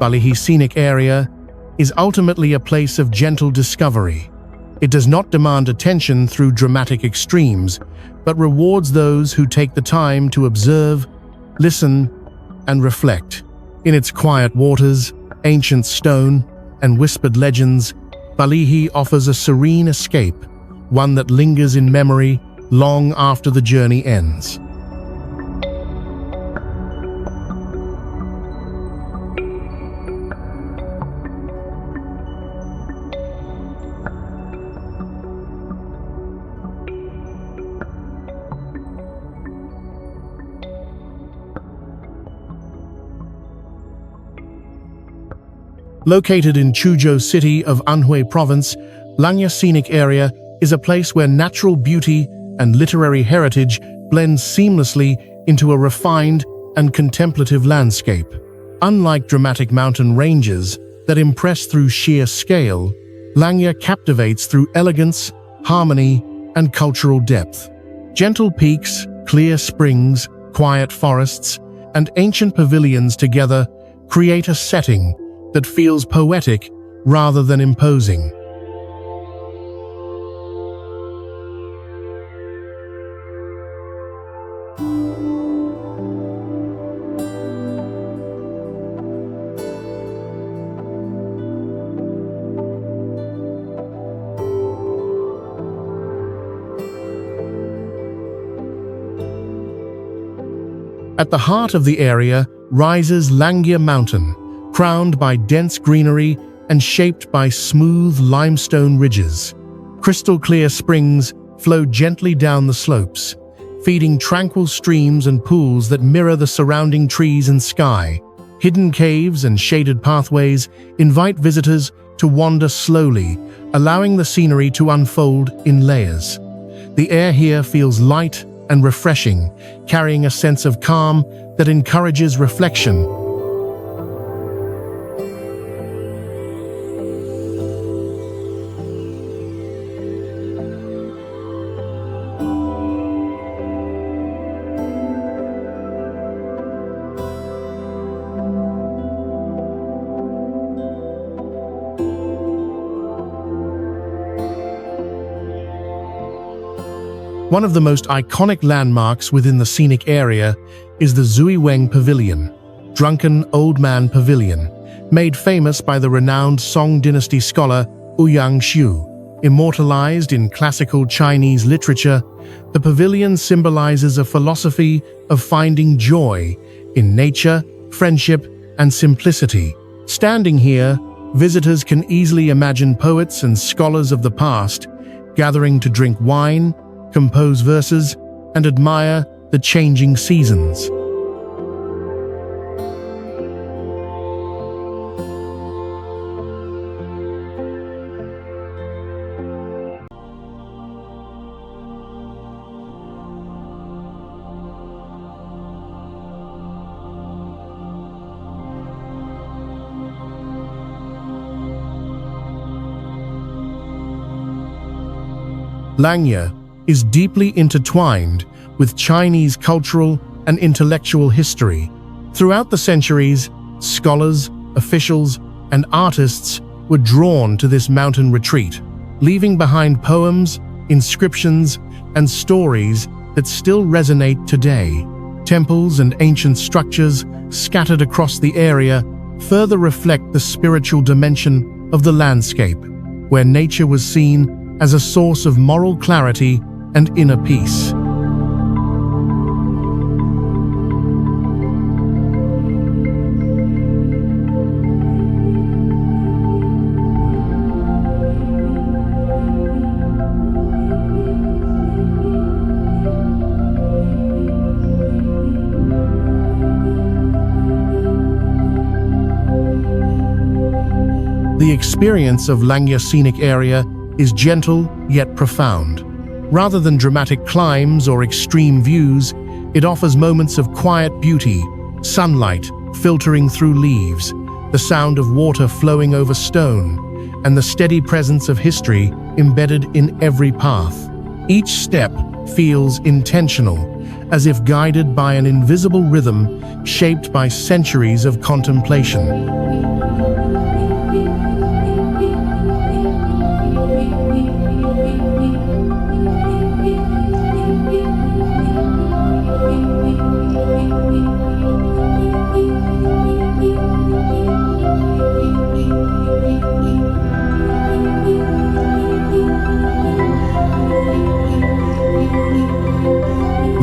Balihi Scenic Area is ultimately a place of gentle discovery. It does not demand attention through dramatic extremes, but rewards those who take the time to observe, listen, and reflect. In its quiet waters, ancient stone, and whispered legends, Balihi offers a serene escape, one that lingers in memory long after the journey ends. Located in Chuzhou city of Anhui province, Langya Scenic Area is a place where natural beauty and literary heritage blend seamlessly into a refined and contemplative landscape. Unlike dramatic mountain ranges that impress through sheer scale, Langya captivates through elegance, harmony, and cultural depth. Gentle peaks, clear springs, quiet forests, and ancient pavilions together create a setting that feels poetic rather than imposing. At the heart of the area rises Langya Mountain, crowned by dense greenery and shaped by smooth limestone ridges. Crystal-clear springs flow gently down the slopes, feeding tranquil streams and pools that mirror the surrounding trees and sky. Hidden caves and shaded pathways invite visitors to wander slowly, allowing the scenery to unfold in layers. The air here feels light and refreshing, carrying a sense of calm that encourages reflection. One of the most iconic landmarks within the scenic area is the Zuiweng Pavilion, Drunken Old Man Pavilion, made famous by the renowned Song Dynasty scholar Ouyang Xiu. Immortalized in classical Chinese literature, the pavilion symbolizes a philosophy of finding joy in nature, friendship, and simplicity. Standing here, visitors can easily imagine poets and scholars of the past gathering to drink wine, compose verses, and admire the changing seasons. Langya is deeply intertwined with Chinese cultural and intellectual history. Throughout the centuries, scholars, officials, and artists were drawn to this mountain retreat, leaving behind poems, inscriptions, and stories that still resonate today. Temples and ancient structures scattered across the area further reflect the spiritual dimension of the landscape, where nature was seen as a source of moral clarity and inner peace. The experience of Langya Scenic Area is gentle yet profound. Rather than dramatic climbs or extreme views, it offers moments of quiet beauty, sunlight filtering through leaves, the sound of water flowing over stone, and the steady presence of history embedded in every path. Each step feels intentional, as if guided by an invisible rhythm shaped by centuries of contemplation.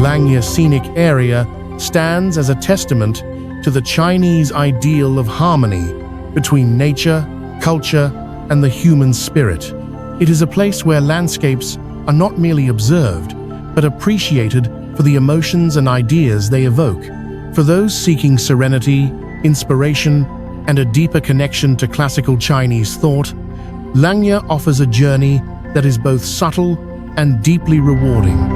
Langya Scenic Area stands as a testament to the Chinese ideal of harmony between nature, culture, and the human spirit. It is a place where landscapes are not merely observed, but appreciated for the emotions and ideas they evoke. For those seeking serenity, inspiration, and a deeper connection to classical Chinese thought, Langya offers a journey that is both subtle and deeply rewarding.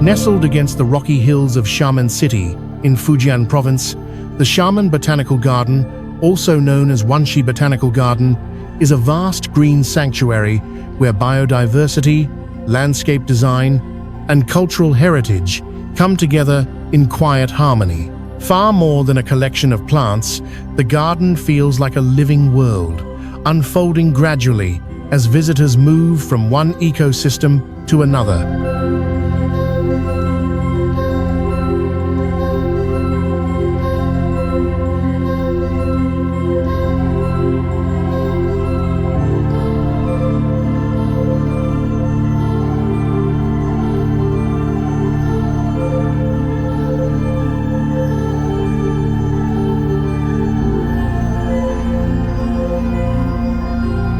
Nestled against the rocky hills of Xiamen City in Fujian Province, the Xiamen Botanical Garden, also known as Wanxi Botanical Garden, is a vast green sanctuary where biodiversity, landscape design, and cultural heritage come together in quiet harmony. Far more than a collection of plants, the garden feels like a living world, unfolding gradually as visitors move from one ecosystem to another.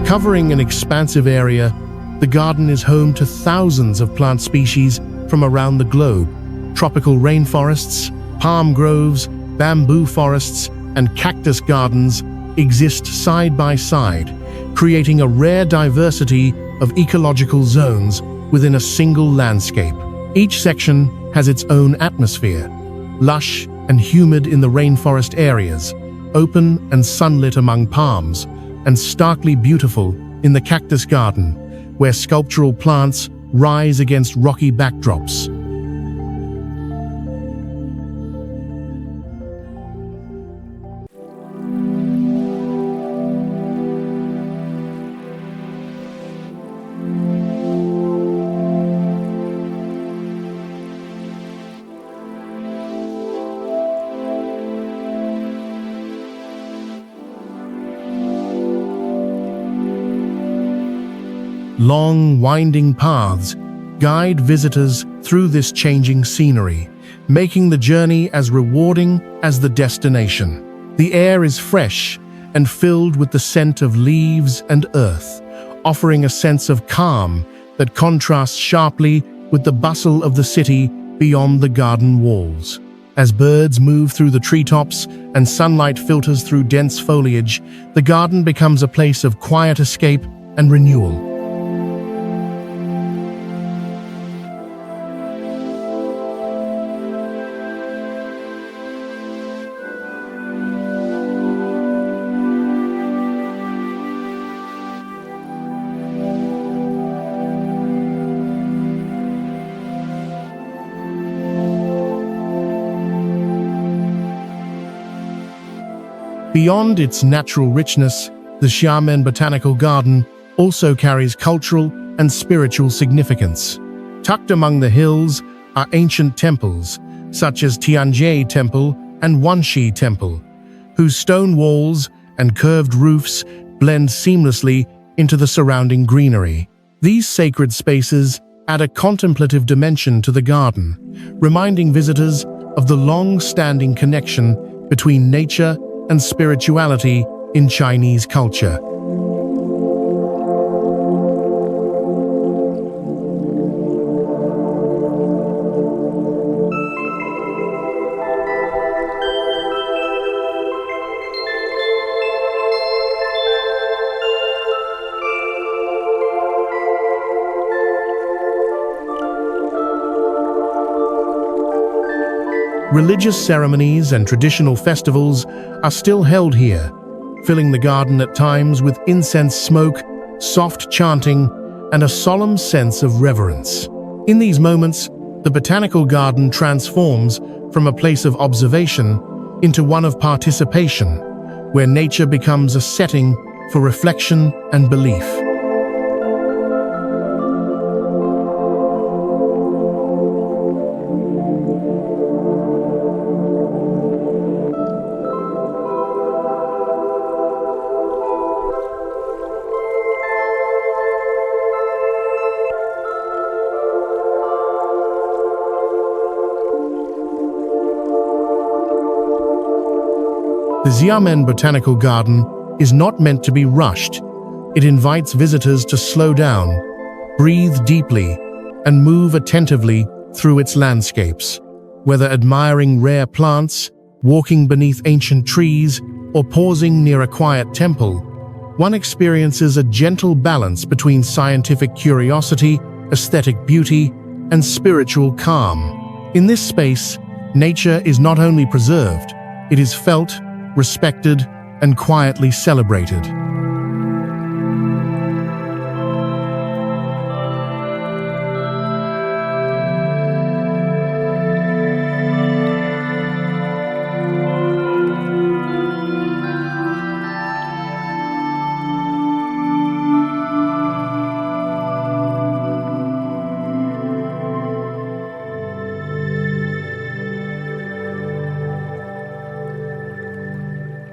Covering an expansive area, the garden is home to thousands of plant species from around the globe. Tropical rainforests, palm groves, bamboo forests, and cactus gardens exist side by side, creating a rare diversity of ecological zones within a single landscape. Each section has its own atmosphere, lush and humid in the rainforest areas, open and sunlit among palms, and starkly beautiful in the cactus garden, where sculptural plants rise against rocky backdrops. Long, winding paths guide visitors through this changing scenery, making the journey as rewarding as the destination. The air is fresh and filled with the scent of leaves and earth, offering a sense of calm that contrasts sharply with the bustle of the city beyond the garden walls. As birds move through the treetops and sunlight filters through dense foliage, the garden becomes a place of quiet escape and renewal. Beyond its natural richness, the Xiamen Botanical Garden also carries cultural and spiritual significance. Tucked among the hills are ancient temples, such as Tianjie Temple and Wanxi Temple, whose stone walls and curved roofs blend seamlessly into the surrounding greenery. These sacred spaces add a contemplative dimension to the garden, reminding visitors of the long-standing connection between nature and spirituality in Chinese culture. Religious ceremonies and traditional festivals are still held here, filling the garden at times with incense smoke, soft chanting, and a solemn sense of reverence. In these moments, the botanical garden transforms from a place of observation into one of participation, where nature becomes a setting for reflection and belief. The Xiamen Botanical Garden is not meant to be rushed. It invites visitors to slow down, breathe deeply, and move attentively through its landscapes. Whether admiring rare plants, walking beneath ancient trees, or pausing near a quiet temple, one experiences a gentle balance between scientific curiosity, aesthetic beauty, and spiritual calm. In this space, nature is not only preserved, it is felt, respected, and quietly celebrated.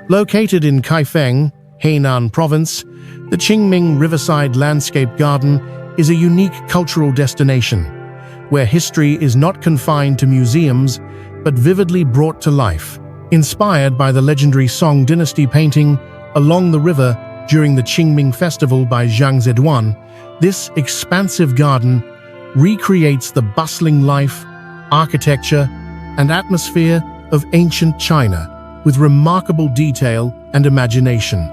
Located in Kaifeng, Hainan Province, the Qingming Riverside Landscape Garden is a unique cultural destination, where history is not confined to museums, but vividly brought to life. Inspired by the legendary Song Dynasty painting Along the River during the Qingming Festival by Zhang Zedhuan, this expansive garden recreates the bustling life, architecture, and atmosphere of ancient China, with remarkable detail and imagination.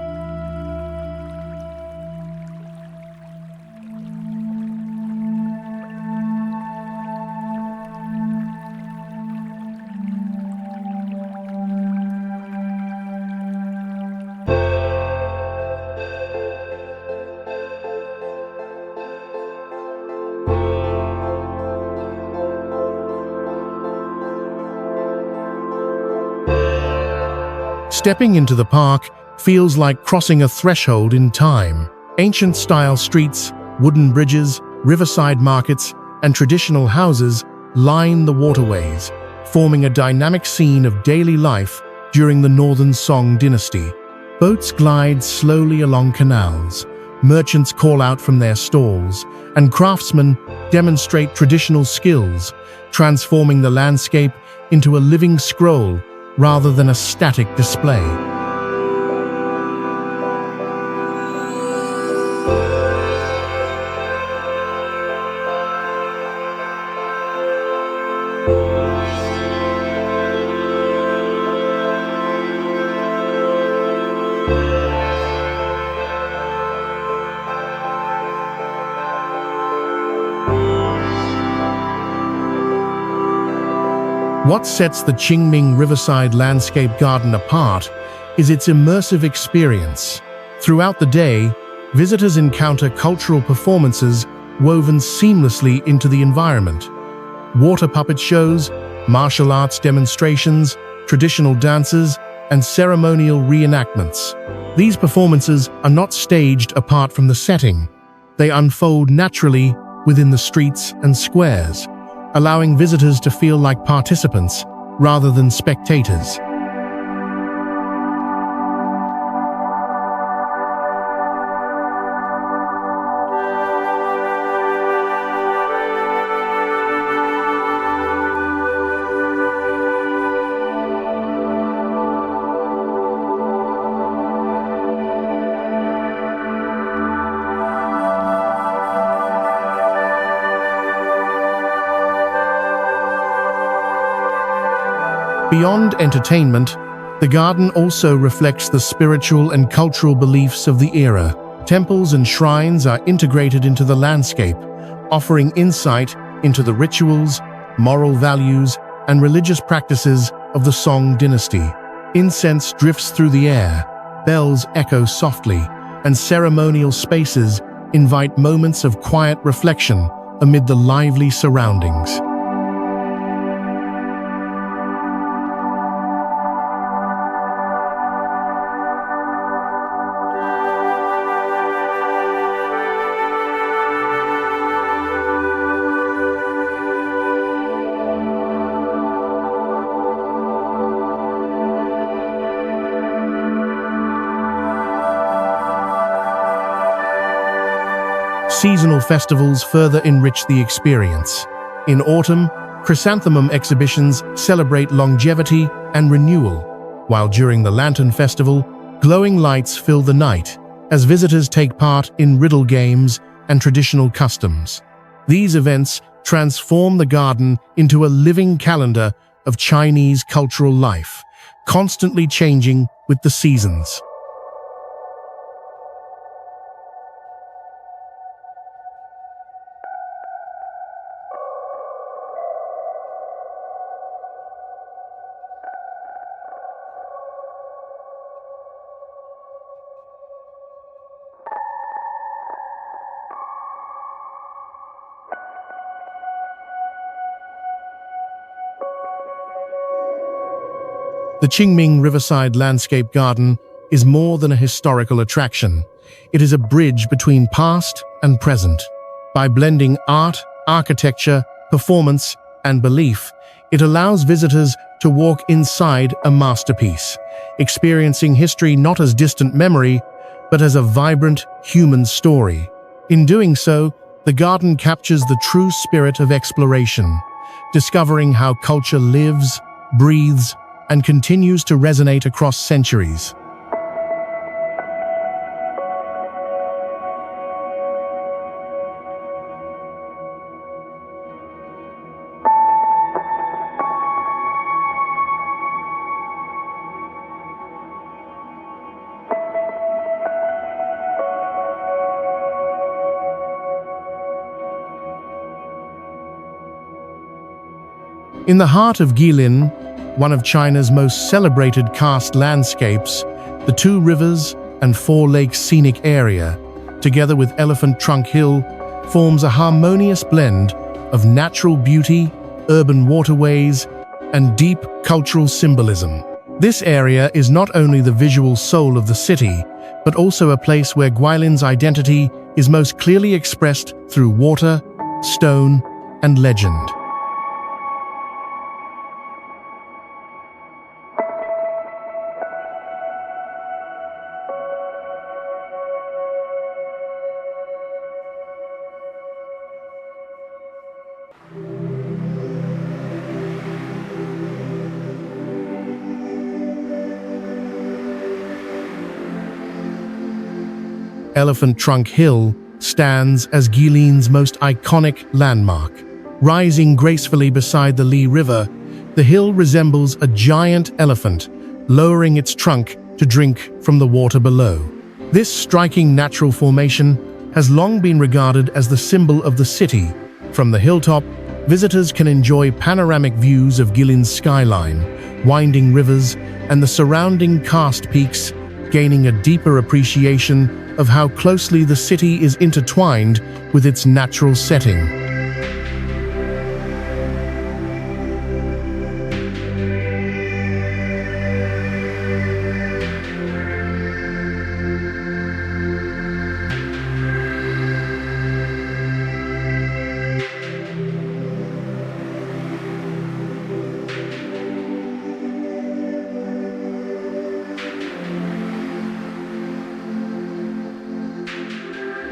Stepping into the park feels like crossing a threshold in time. Ancient-style streets, wooden bridges, riverside markets, and traditional houses line the waterways, forming a dynamic scene of daily life during the Northern Song Dynasty. Boats glide slowly along canals, merchants call out from their stalls, and craftsmen demonstrate traditional skills, transforming the landscape into a living scroll rather than a static display. What sets the Qingming Riverside Landscape Garden apart is its immersive experience. Throughout the day, visitors encounter cultural performances woven seamlessly into the environment. Water puppet shows, martial arts demonstrations, traditional dances, and ceremonial reenactments. These performances are not staged apart from the setting. They unfold naturally within the streets and squares, allowing visitors to feel like participants rather than spectators. Beyond entertainment, the garden also reflects the spiritual and cultural beliefs of the era. Temples and shrines are integrated into the landscape, offering insight into the rituals, moral values, and religious practices of the Song dynasty. Incense drifts through the air, bells echo softly, and ceremonial spaces invite moments of quiet reflection amid the lively surroundings. Seasonal festivals further enrich the experience. In autumn, chrysanthemum exhibitions celebrate longevity and renewal, while during the Lantern Festival, glowing lights fill the night as visitors take part in riddle games and traditional customs. These events transform the garden into a living calendar of Chinese cultural life, constantly changing with the seasons. The Qingming Riverside Landscape Garden is more than a historical attraction. It is a bridge between past and present. By blending art, architecture, performance, and belief, it allows visitors to walk inside a masterpiece, experiencing history not as distant memory, but as a vibrant human story. In doing so, the garden captures the true spirit of exploration, discovering how culture lives, breathes, and continues to resonate across centuries. In the heart of Guilin, one of China's most celebrated karst landscapes, the Two Rivers and Four Lakes scenic area, together with Elephant Trunk Hill, forms a harmonious blend of natural beauty, urban waterways, and deep cultural symbolism. This area is not only the visual soul of the city, but also a place where Guilin's identity is most clearly expressed through water, stone, and legend. Elephant Trunk Hill stands as Guilin's most iconic landmark. Rising gracefully beside the Li River, the hill resembles a giant elephant, lowering its trunk to drink from the water below. This striking natural formation has long been regarded as the symbol of the city. From the hilltop, visitors can enjoy panoramic views of Guilin's skyline, winding rivers, and the surrounding karst peaks, gaining a deeper appreciation of how closely the city is intertwined with its natural setting.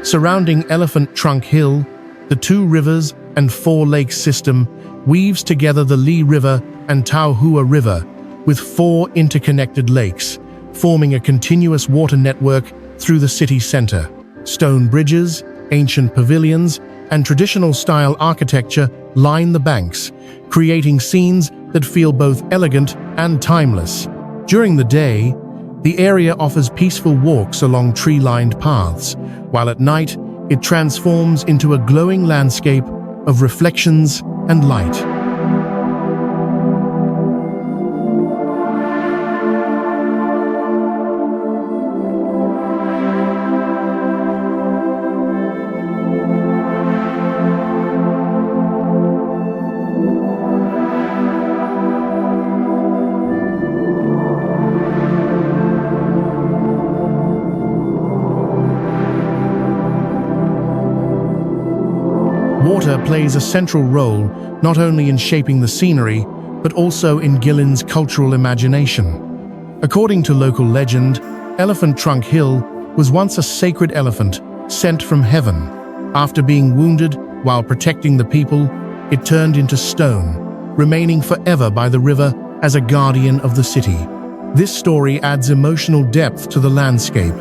Surrounding Elephant Trunk Hill, the Two Rivers and Four Lakes system weaves together the Li River and Taohua River with four interconnected lakes, forming a continuous water network through the city center. Stone bridges, ancient pavilions, and traditional-style architecture line the banks, creating scenes that feel both elegant and timeless. During the day, the area offers peaceful walks along tree-lined paths, while at night it transforms into a glowing landscape of reflections and light. Water plays a central role not only in shaping the scenery, but also in Guilin's cultural imagination. According to local legend, Elephant Trunk Hill was once a sacred elephant sent from heaven. After being wounded while protecting the people, it turned into stone, remaining forever by the river as a guardian of the city. This story adds emotional depth to the landscape,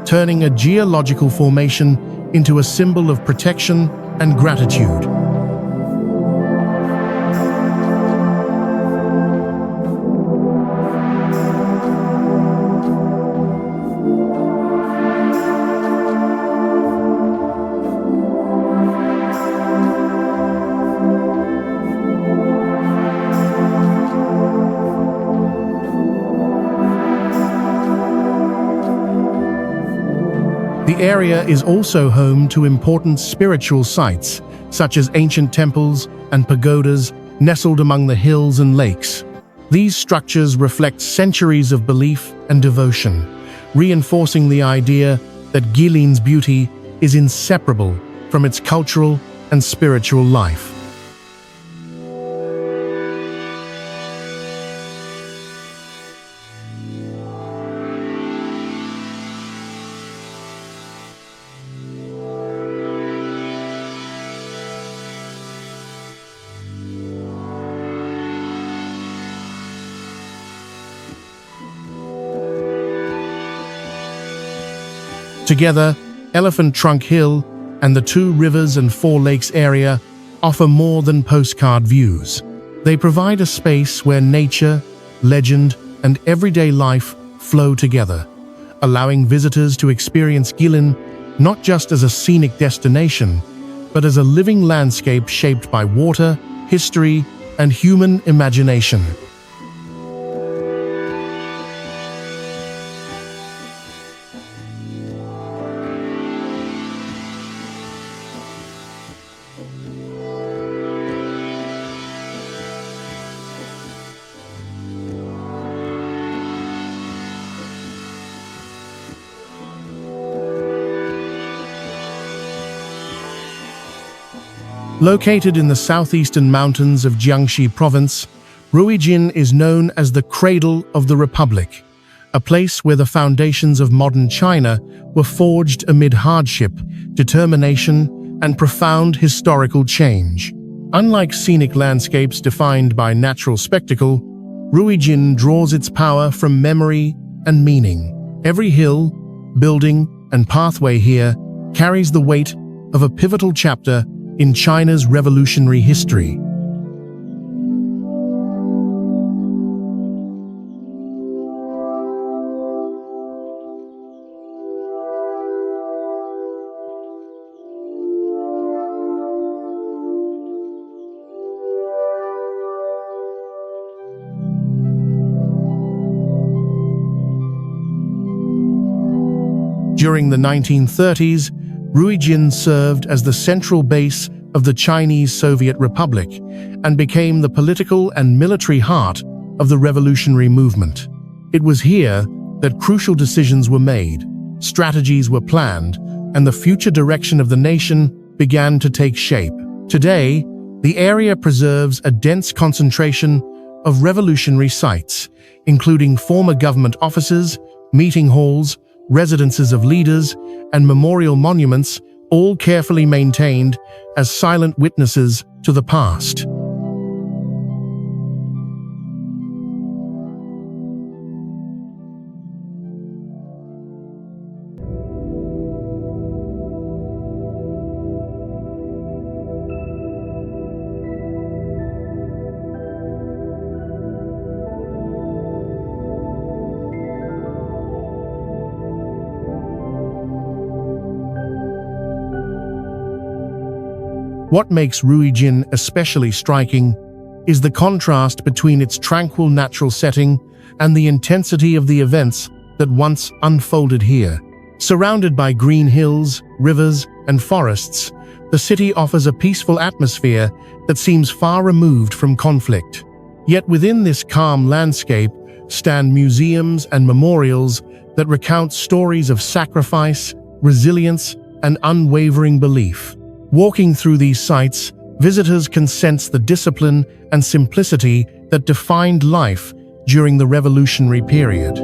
turning a geological formation into a symbol of protection and gratitude. The area is also home to important spiritual sites, such as ancient temples and pagodas nestled among the hills and lakes. These structures reflect centuries of belief and devotion, reinforcing the idea that Guilin's beauty is inseparable from its cultural and spiritual life. Together, Elephant Trunk Hill and the Two Rivers and Four Lakes area offer more than postcard views. They provide a space where nature, legend, and everyday life flow together, allowing visitors to experience Guilin not just as a scenic destination, but as a living landscape shaped by water, history, and human imagination. Located in the southeastern mountains of Jiangxi province, Ruijin is known as the cradle of the Republic, a place where the foundations of modern China were forged amid hardship, determination, and profound historical change. Unlike scenic landscapes defined by natural spectacle, Ruijin draws its power from memory and meaning. Every hill, building, and pathway here carries the weight of a pivotal chapter in China's revolutionary history. During the 1930s, Ruijin served as the central base of the Chinese Soviet Republic and became the political and military heart of the revolutionary movement. It was here that crucial decisions were made, strategies were planned, and the future direction of the nation began to take shape. Today, the area preserves a dense concentration of revolutionary sites, including former government offices, meeting halls, residences of leaders, and memorial monuments, all carefully maintained as silent witnesses to the past. What makes Ruijin especially striking is the contrast between its tranquil natural setting and the intensity of the events that once unfolded here. Surrounded by green hills, rivers, and forests, the city offers a peaceful atmosphere that seems far removed from conflict. Yet within this calm landscape stand museums and memorials that recount stories of sacrifice, resilience, and unwavering belief. Walking through these sites, visitors can sense the discipline and simplicity that defined life during the revolutionary period.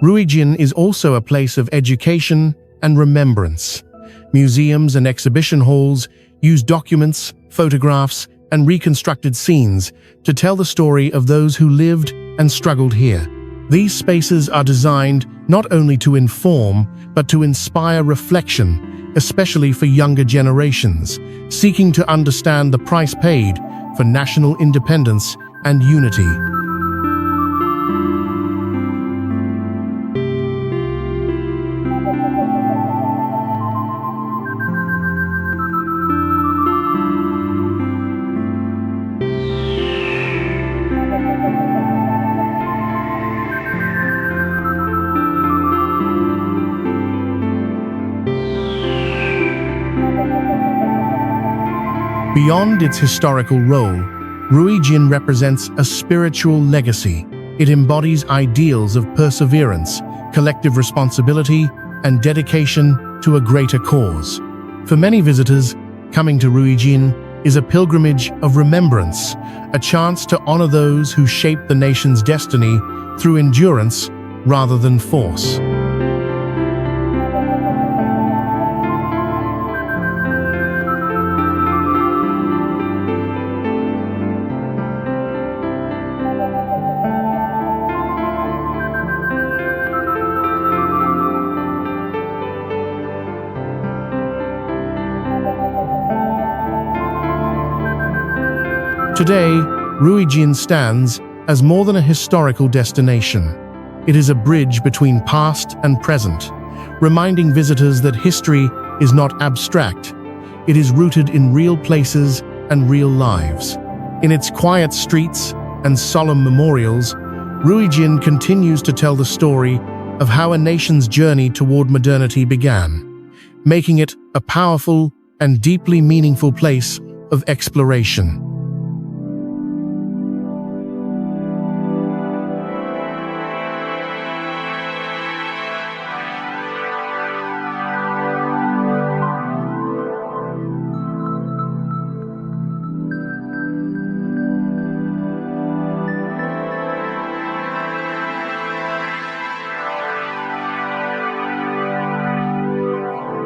Ruijin is also a place of education and remembrance. Museums and exhibition halls use documents, photographs, and reconstructed scenes to tell the story of those who lived and struggled here. These spaces are designed not only to inform, but to inspire reflection, especially for younger generations, seeking to understand the price paid for national independence and unity. Beyond its historical role, Ruijin represents a spiritual legacy. It embodies ideals of perseverance, collective responsibility, and dedication to a greater cause. For many visitors, coming to Ruijin is a pilgrimage of remembrance, a chance to honor those who shaped the nation's destiny through endurance rather than force. Today, Ruijin stands as more than a historical destination. It is a bridge between past and present, reminding visitors that history is not abstract. It is rooted in real places and real lives. In its quiet streets and solemn memorials, Ruijin continues to tell the story of how a nation's journey toward modernity began, making it a powerful and deeply meaningful place of exploration.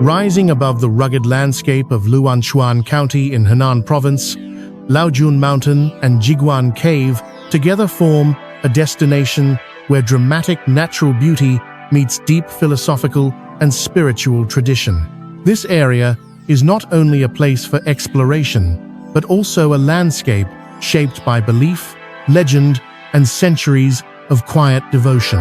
Rising above the rugged landscape of Luanchuan County in Henan Province, Laojun Mountain and Jiguan Cave together form a destination where dramatic natural beauty meets deep philosophical and spiritual tradition. This area is not only a place for exploration, but also a landscape shaped by belief, legend, and centuries of quiet devotion.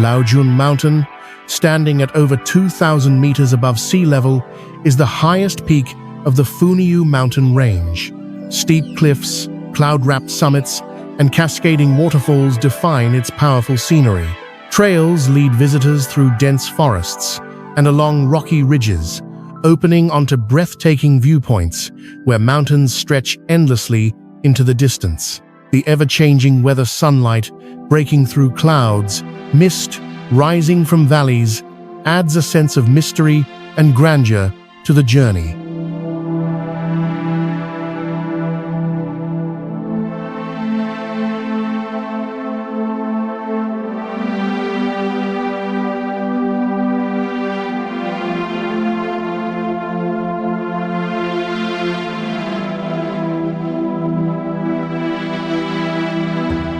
Laojun Mountain, standing at over 2,000 meters above sea level, is the highest peak of the Funiu mountain range. Steep cliffs, cloud-wrapped summits, and cascading waterfalls define its powerful scenery. Trails lead visitors through dense forests and along rocky ridges, opening onto breathtaking viewpoints where mountains stretch endlessly into the distance. The ever-changing weather sunlight breaking through clouds, mist rising from valleys, adds a sense of mystery and grandeur to the journey.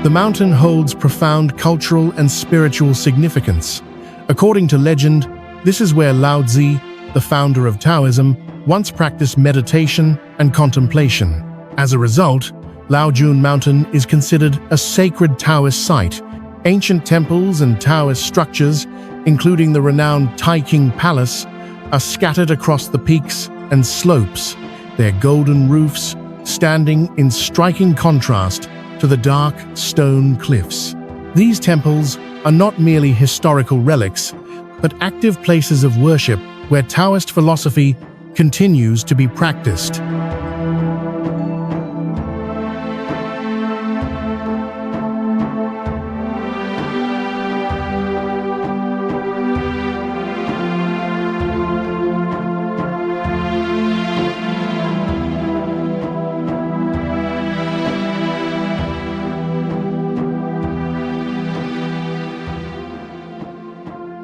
The mountain holds profound cultural and spiritual significance. According to legend, this is where Lao Tzu, the founder of Taoism, once practiced meditation and contemplation. As a result, Laojun Mountain is considered a sacred Taoist site. Ancient temples and Taoist structures, including the renowned Taiping Palace, are scattered across the peaks and slopes, their golden roofs standing in striking contrast to the dark stone cliffs. These temples are not merely historical relics, but active places of worship where Taoist philosophy continues to be practiced.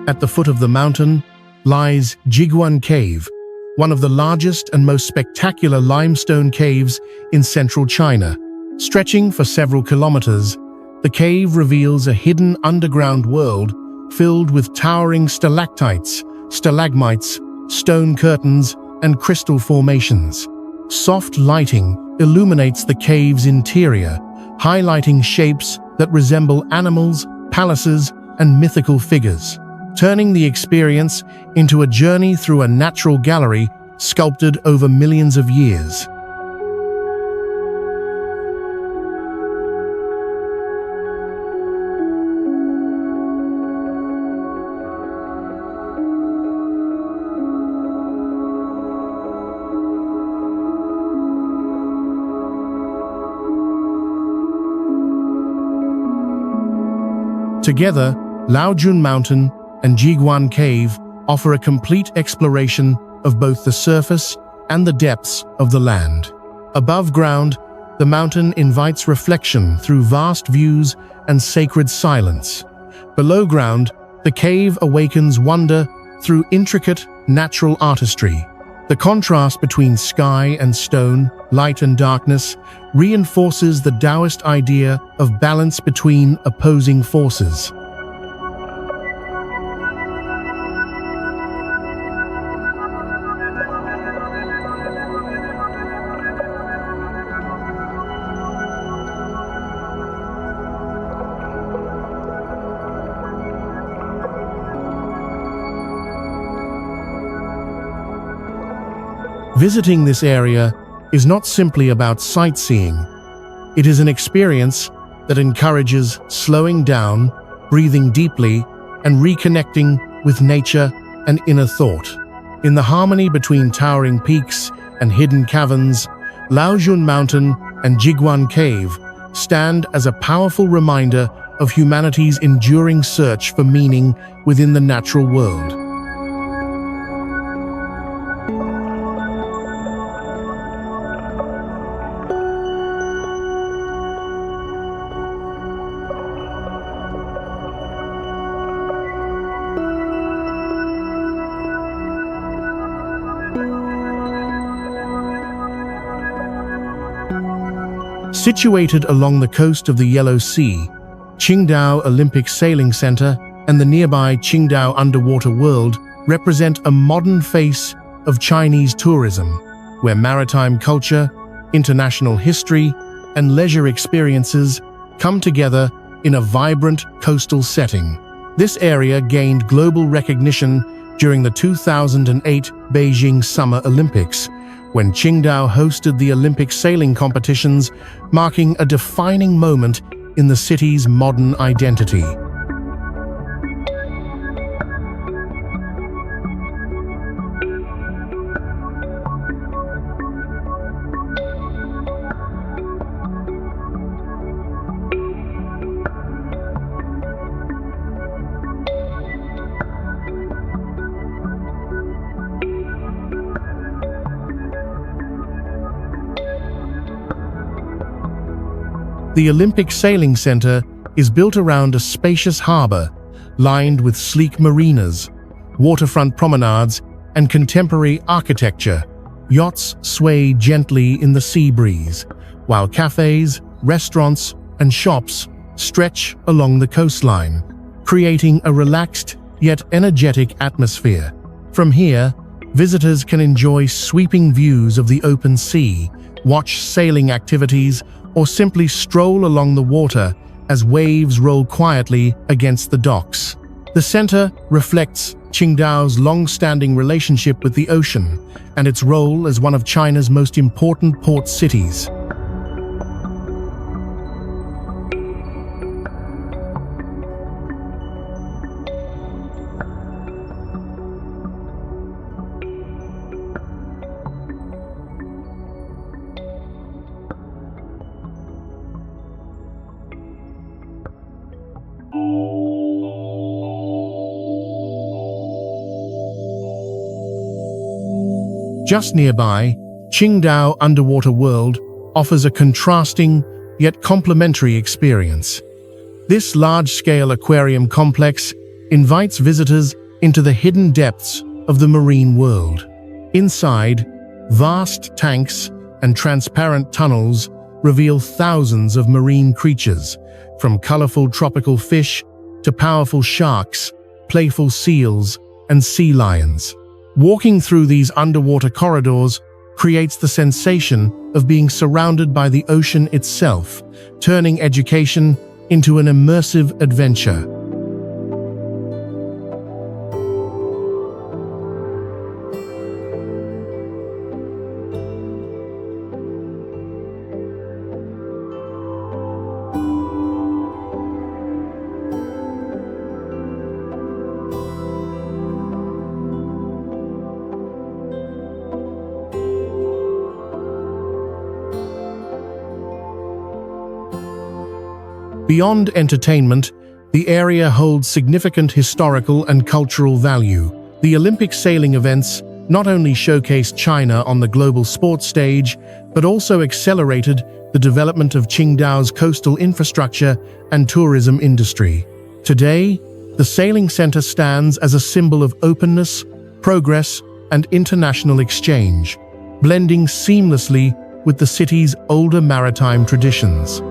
At the foot of the mountain lies Jiguan Cave, one of the largest and most spectacular limestone caves in central China. Stretching for several kilometers, the cave reveals a hidden underground world filled with towering stalactites, stalagmites, stone curtains, and crystal formations. Soft lighting illuminates the cave's interior, highlighting shapes that resemble animals, palaces, and mythical figures, turning the experience into a journey through a natural gallery sculpted over millions of years. Together, Laojun Mountain and Jiguan Cave offer a complete exploration of both the surface and the depths of the land. Above ground, the mountain invites reflection through vast views and sacred silence. Below ground, the cave awakens wonder through intricate, natural artistry. The contrast between sky and stone, light and darkness, reinforces the Taoist idea of balance between opposing forces. Visiting this area is not simply about sightseeing. It is an experience that encourages slowing down, breathing deeply, and reconnecting with nature and inner thought. In the harmony between towering peaks and hidden caverns, Laojun Mountain and Jiguan Cave stand as a powerful reminder of humanity's enduring search for meaning within the natural world. Situated along the coast of the Yellow Sea, Qingdao Olympic Sailing Center and the nearby Qingdao Underwater World represent a modern face of Chinese tourism, where maritime culture, international history, and leisure experiences come together in a vibrant coastal setting. This area gained global recognition during the 2008 Beijing Summer Olympics, when Qingdao hosted the Olympic sailing competitions, marking a defining moment in the city's modern identity. The Olympic Sailing Center is built around a spacious harbor, lined with sleek marinas, waterfront promenades, and contemporary architecture. Yachts sway gently in the sea breeze, while cafes, restaurants, and shops stretch along the coastline, creating a relaxed yet energetic atmosphere. From here, visitors can enjoy sweeping views of the open sea, watch sailing activities, or simply stroll along the water as waves roll quietly against the docks. The center reflects Qingdao's long-standing relationship with the ocean and its role as one of China's most important port cities. Just nearby, Qingdao Underwater World offers a contrasting yet complementary experience. This large-scale aquarium complex invites visitors into the hidden depths of the marine world. Inside, vast tanks and transparent tunnels reveal thousands of marine creatures, from colorful tropical fish to powerful sharks, playful seals, and sea lions. Walking through these underwater corridors creates the sensation of being surrounded by the ocean itself, turning education into an immersive adventure. Beyond entertainment, the area holds significant historical and cultural value. The Olympic sailing events not only showcased China on the global sports stage, but also accelerated the development of Qingdao's coastal infrastructure and tourism industry. Today, the sailing center stands as a symbol of openness, progress, and international exchange, blending seamlessly with the city's older maritime traditions.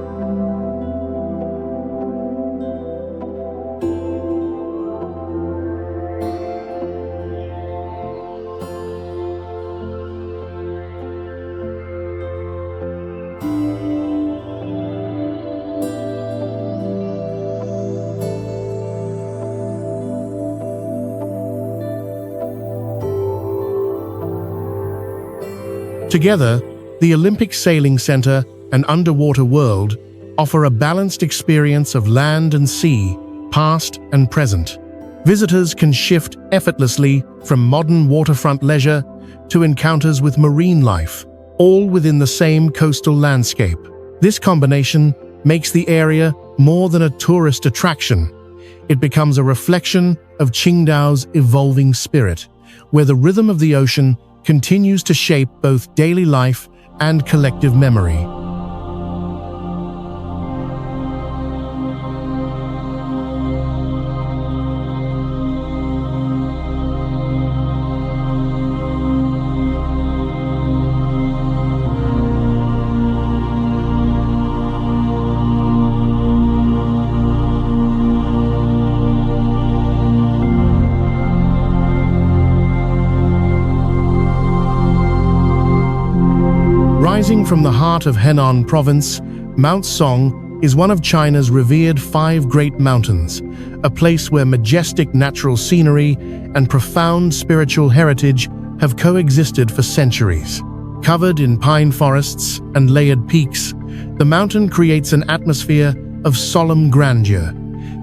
Together, the Olympic Sailing Center and Underwater World offer a balanced experience of land and sea, past and present. Visitors can shift effortlessly from modern waterfront leisure to encounters with marine life, all within the same coastal landscape. This combination makes the area more than a tourist attraction. It becomes a reflection of Qingdao's evolving spirit, where the rhythm of the ocean continues to shape both daily life and collective memory. Rising from the heart of Henan Province, Mount Song is one of China's revered 5 great mountains, a place where majestic natural scenery and profound spiritual heritage have coexisted for centuries. Covered in pine forests and layered peaks, the mountain creates an atmosphere of solemn grandeur,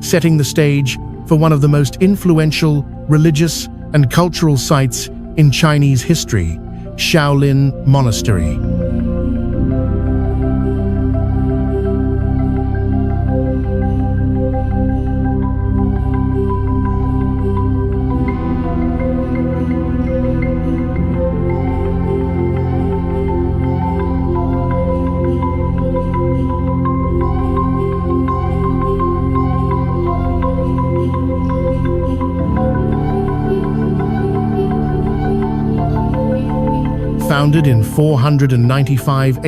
setting the stage for one of the most influential religious and cultural sites in Chinese history, Shaolin Monastery. Founded in 495 AD,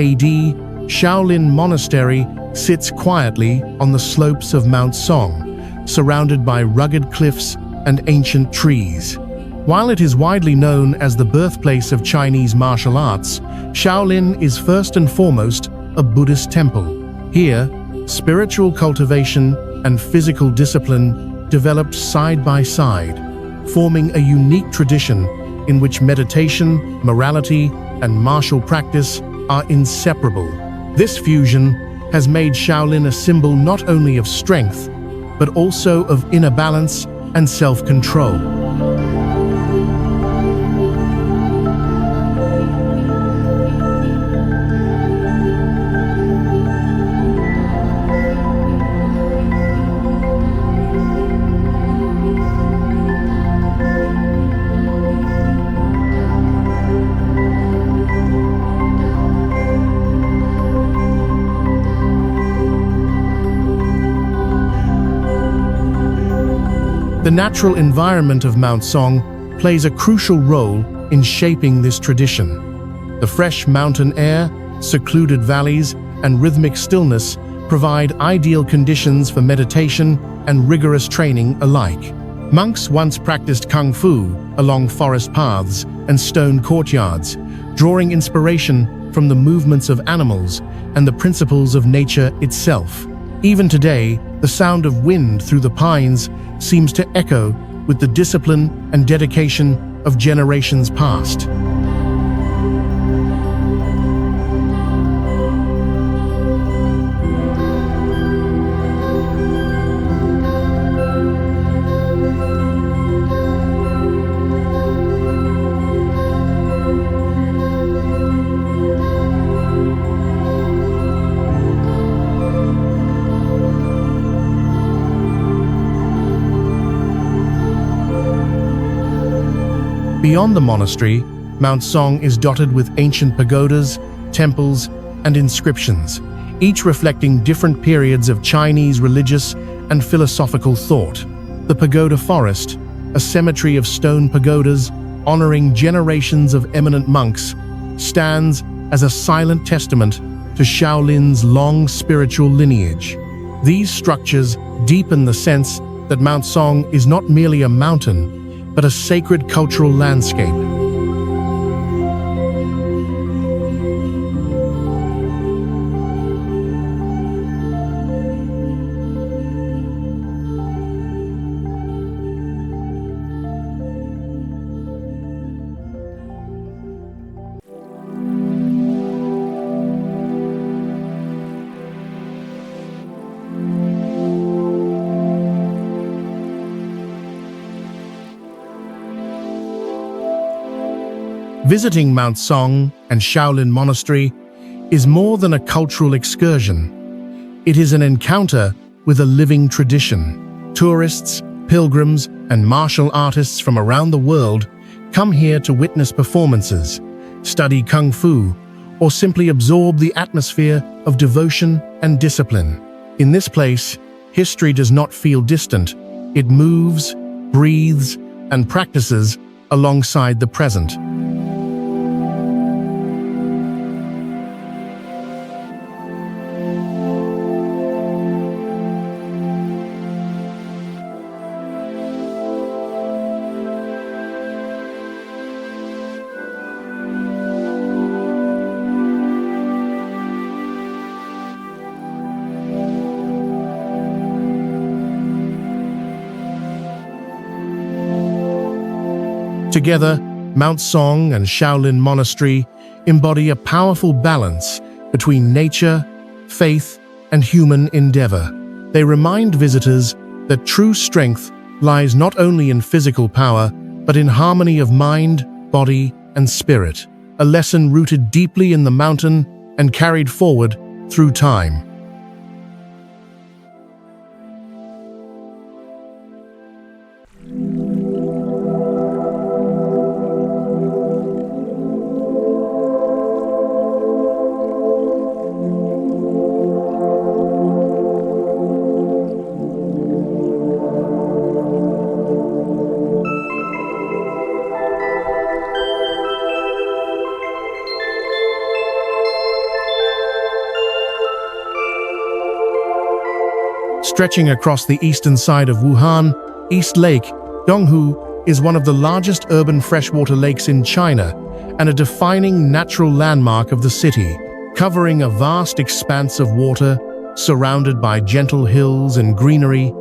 Shaolin Monastery sits quietly on the slopes of Mount Song, surrounded by rugged cliffs and ancient trees. While it is widely known as the birthplace of Chinese martial arts, Shaolin is first and foremost a Buddhist temple. Here, spiritual cultivation and physical discipline developed side by side, forming a unique tradition in which meditation, morality, and martial practice are inseparable. This fusion has made Shaolin a symbol not only of strength, but also of inner balance and self-control. The natural environment of Mount Song plays a crucial role in shaping this tradition. The fresh mountain air, secluded valleys, and rhythmic stillness provide ideal conditions for meditation and rigorous training alike. Monks once practiced kung fu along forest paths and stone courtyards, drawing inspiration from the movements of animals and the principles of nature itself. Even today, the sound of wind through the pines seems to echo with the discipline and dedication of generations past. Beyond the monastery, Mount Song is dotted with ancient pagodas, temples, and inscriptions, each reflecting different periods of Chinese religious and philosophical thought. The Pagoda Forest, a cemetery of stone pagodas honoring generations of eminent monks, stands as a silent testament to Shaolin's long spiritual lineage. These structures deepen the sense that Mount Song is not merely a mountain, but a sacred cultural landscape. Visiting Mount Song and Shaolin Monastery is more than a cultural excursion. It is an encounter with a living tradition. Tourists, pilgrims, and martial artists from around the world come here to witness performances, study kung fu, or simply absorb the atmosphere of devotion and discipline. In this place, history does not feel distant. It moves, breathes, and practices alongside the present. Together, Mount Song and Shaolin Monastery embody a powerful balance between nature, faith, and human endeavor. They remind visitors that true strength lies not only in physical power, but in harmony of mind, body, and spirit, a lesson rooted deeply in the mountain and carried forward through time. Stretching across the eastern side of Wuhan, East Lake, Donghu, is one of the largest urban freshwater lakes in China and a defining natural landmark of the city, covering a vast expanse of water surrounded by gentle hills and greenery.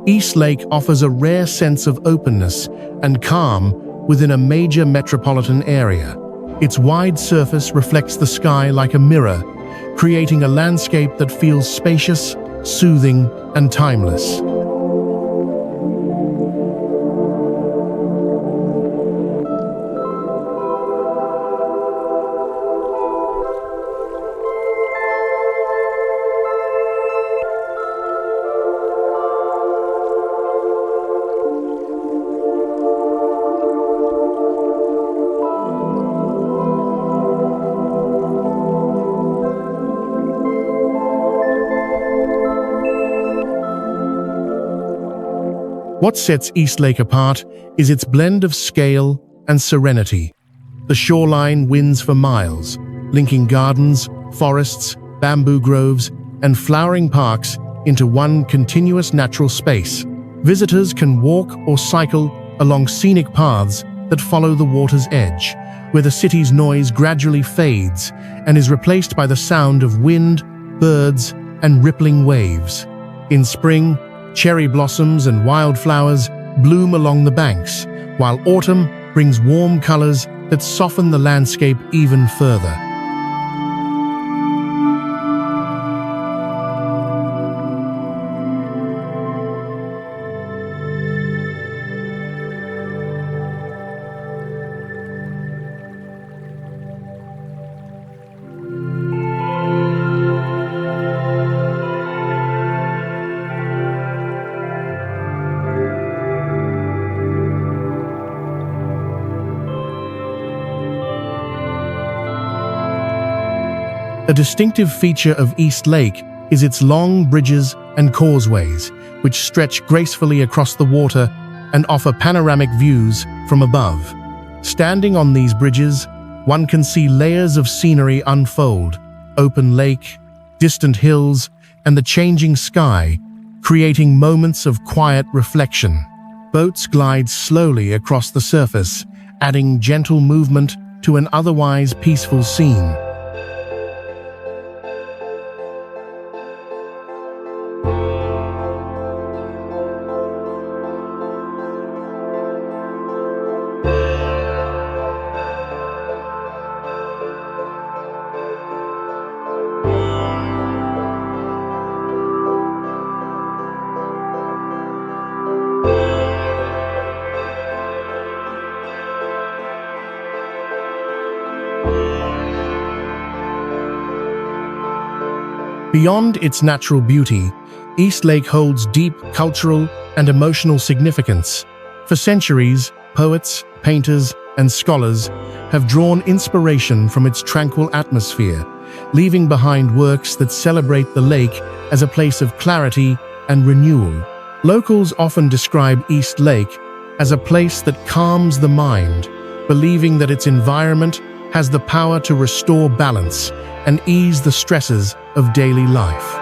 East Lake offers a rare sense of openness and calm within a major metropolitan area. Its wide surface reflects the sky like a mirror, creating a landscape that feels spacious, soothing, and timeless. What sets East Lake apart is its blend of scale and serenity. The shoreline winds for miles, linking gardens, forests, bamboo groves, and flowering parks into one continuous natural space. Visitors can walk or cycle along scenic paths that follow the water's edge, where the city's noise gradually fades and is replaced by the sound of wind, birds, and rippling waves. In spring, cherry blossoms and wildflowers bloom along the banks, while autumn brings warm colors that soften the landscape even further. A distinctive feature of East Lake is its long bridges and causeways, which stretch gracefully across the water and offer panoramic views from above. Standing on these bridges, one can see layers of scenery unfold: open lake, distant hills, and the changing sky, creating moments of quiet reflection. Boats glide slowly across the surface, adding gentle movement to an otherwise peaceful scene. Beyond its natural beauty, East Lake holds deep cultural and emotional significance. For centuries, poets, painters, and scholars have drawn inspiration from its tranquil atmosphere, leaving behind works that celebrate the lake as a place of clarity and renewal. Locals often describe East Lake as a place that calms the mind, believing that its environment has the power to restore balance and ease the stresses of daily life.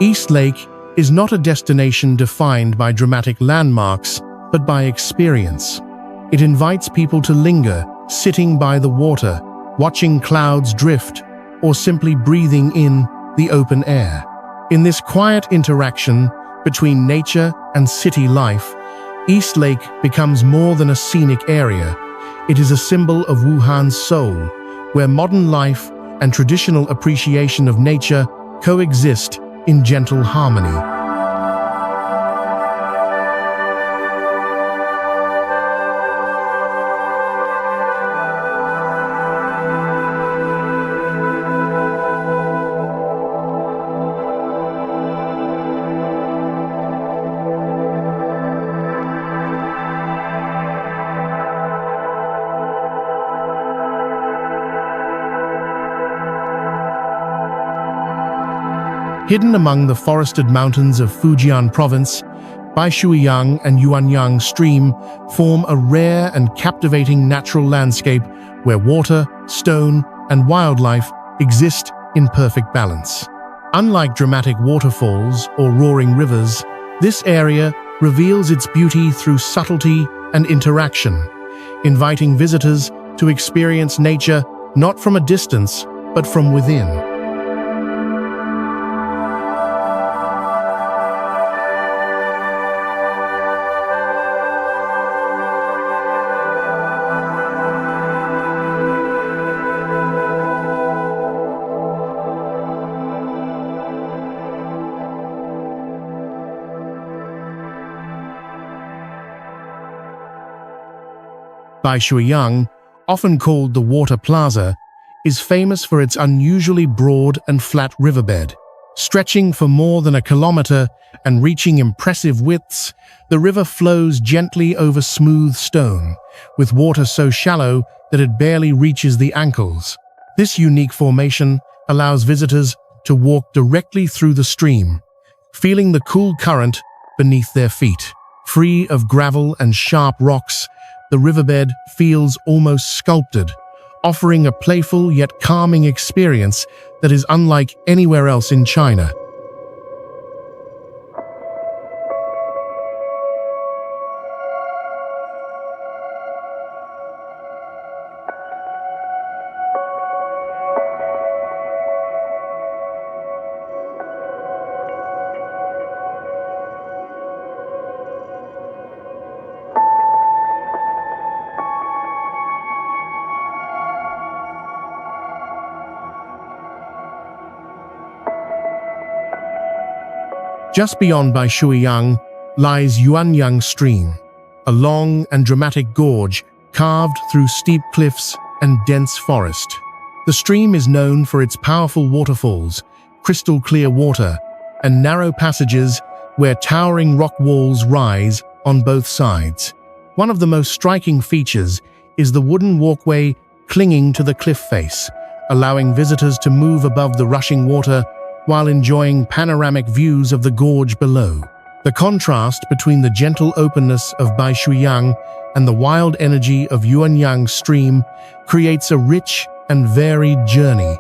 East Lake is not a destination defined by dramatic landmarks, but by experience. It invites people to linger, sitting by the water, watching clouds drift, or simply breathing in the open air. In this quiet interaction between nature and city life, East Lake becomes more than a scenic area. It is a symbol of Wuhan's soul, where modern life and traditional appreciation of nature coexist in gentle harmony. Hidden among the forested mountains of Fujian Province, Baishuiyang and Yuanyang Stream form a rare and captivating natural landscape where water, stone, and wildlife exist in perfect balance. Unlike dramatic waterfalls or roaring rivers, this area reveals its beauty through subtlety and interaction, inviting visitors to experience nature not from a distance, but from within. Baishuiyang, often called the Water Plaza, is famous for its unusually broad and flat riverbed. Stretching for more than a kilometer and reaching impressive widths, the river flows gently over smooth stone, with water so shallow that it barely reaches the ankles. This unique formation allows visitors to walk directly through the stream, feeling the cool current beneath their feet. Free of gravel and sharp rocks, the riverbed feels almost sculpted, offering a playful yet calming experience that is unlike anywhere else in China. Just beyond Baishuiyang lies Yuanyang Stream, a long and dramatic gorge carved through steep cliffs and dense forest. The stream is known for its powerful waterfalls, crystal-clear water, and narrow passages where towering rock walls rise on both sides. One of the most striking features is the wooden walkway clinging to the cliff face, allowing visitors to move above the rushing water while enjoying panoramic views of the gorge below. The contrast between the gentle openness of Baishuiyang and the wild energy of Yuanyang Stream creates a rich and varied journey.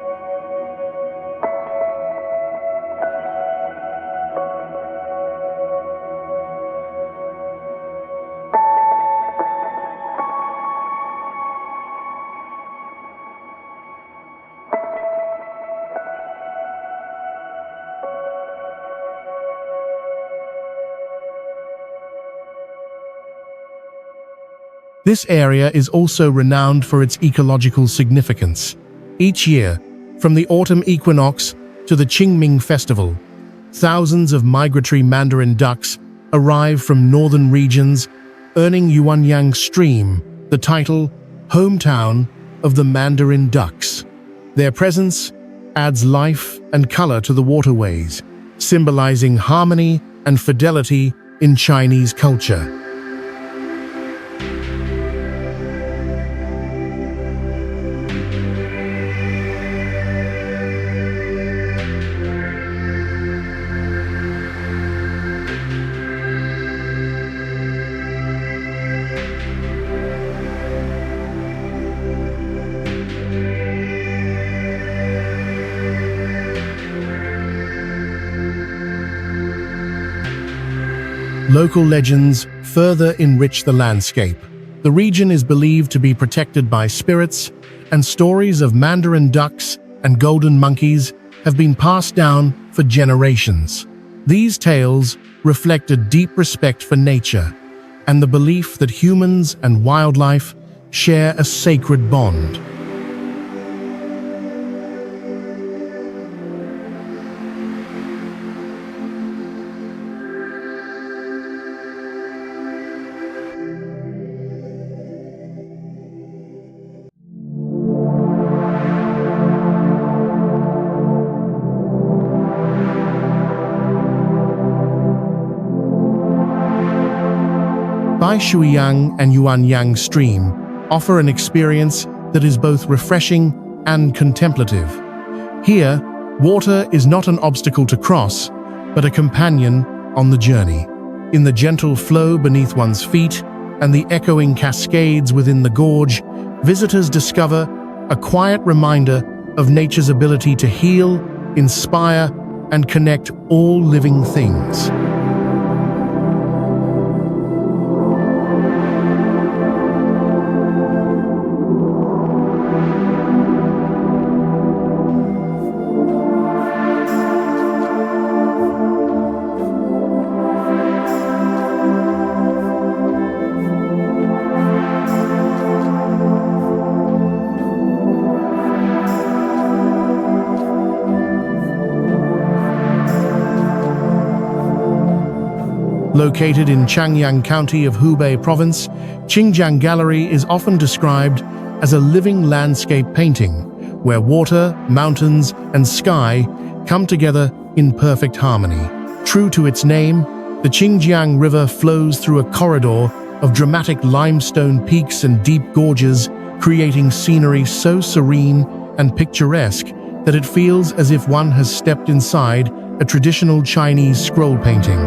This area is also renowned for its ecological significance. Each year, from the autumn equinox to the Qingming festival, thousands of migratory mandarin ducks arrive from northern regions, earning Yuanyang Stream the title Hometown of the Mandarin Ducks. Their presence adds life and color to the waterways, symbolizing harmony and fidelity in Chinese culture. Local legends further enrich the landscape. The region is believed to be protected by spirits, and stories of mandarin ducks and golden monkeys have been passed down for generations. These tales reflect a deep respect for nature and the belief that humans and wildlife share a sacred bond. Baishuiyang and Yuanyang Stream offer an experience that is both refreshing and contemplative. Here, Water is not an obstacle to cross, but a companion on the journey. In the gentle flow beneath one's feet and the echoing cascades within the gorge, visitors discover a quiet reminder of nature's ability to heal, inspire, and connect all living things. Located in Changyang County of Hubei Province, Qingjiang Gallery is often described as a living landscape painting, where water, mountains, and sky come together in perfect harmony. True to its name, the Qingjiang River flows through a corridor of dramatic limestone peaks and deep gorges, creating scenery so serene and picturesque that it feels as if one has stepped inside a traditional Chinese scroll painting.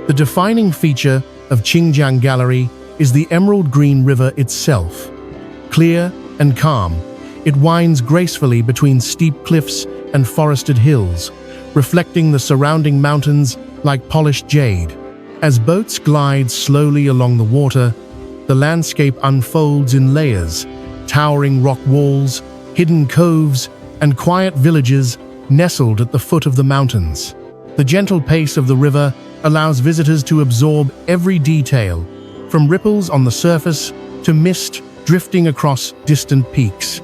The defining feature of Qingjiang Gallery is the emerald green river itself. Clear and calm, it winds gracefully between steep cliffs and forested hills, reflecting the surrounding mountains like polished jade. As boats glide slowly along the water, the landscape unfolds in layers, towering rock walls, hidden coves, and quiet villages nestled at the foot of the mountains. The gentle pace of the river allows visitors to absorb every detail, from ripples on the surface to mist drifting across distant peaks.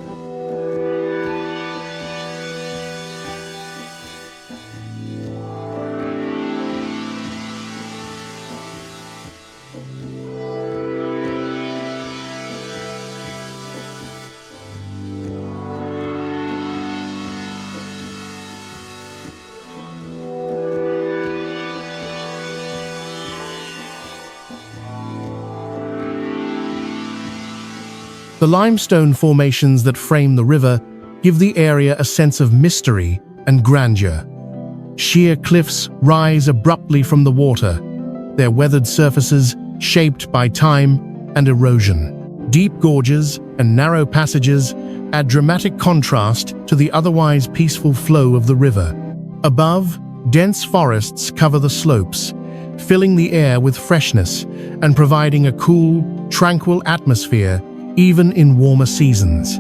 The limestone formations that frame the river give the area a sense of mystery and grandeur. Sheer cliffs rise abruptly from the water, their weathered surfaces shaped by time and erosion. Deep gorges and narrow passages add dramatic contrast to the otherwise peaceful flow of the river. Above, dense forests cover the slopes, filling the air with freshness and providing a cool, tranquil atmosphere even in warmer seasons.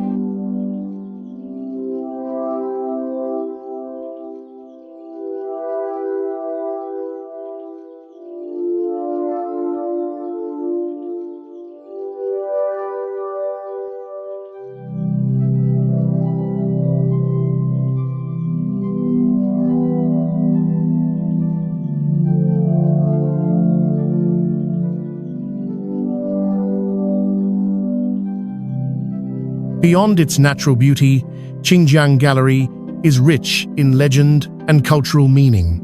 Beyond its natural beauty, Qingjiang Gallery is rich in legend and cultural meaning.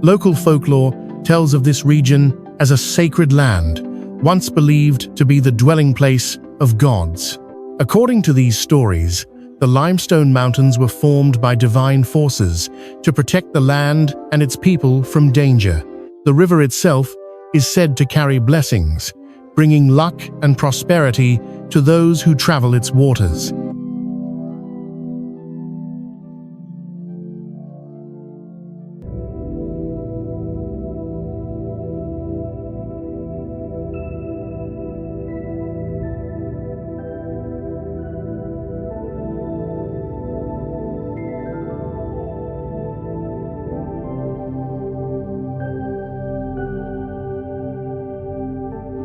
Local folklore tells of this region as a sacred land, once believed to be the dwelling place of gods. According to these stories, the limestone mountains were formed by divine forces to protect the land and its people from danger. The river itself is said to carry blessings, bringing luck and prosperity to those who travel its waters.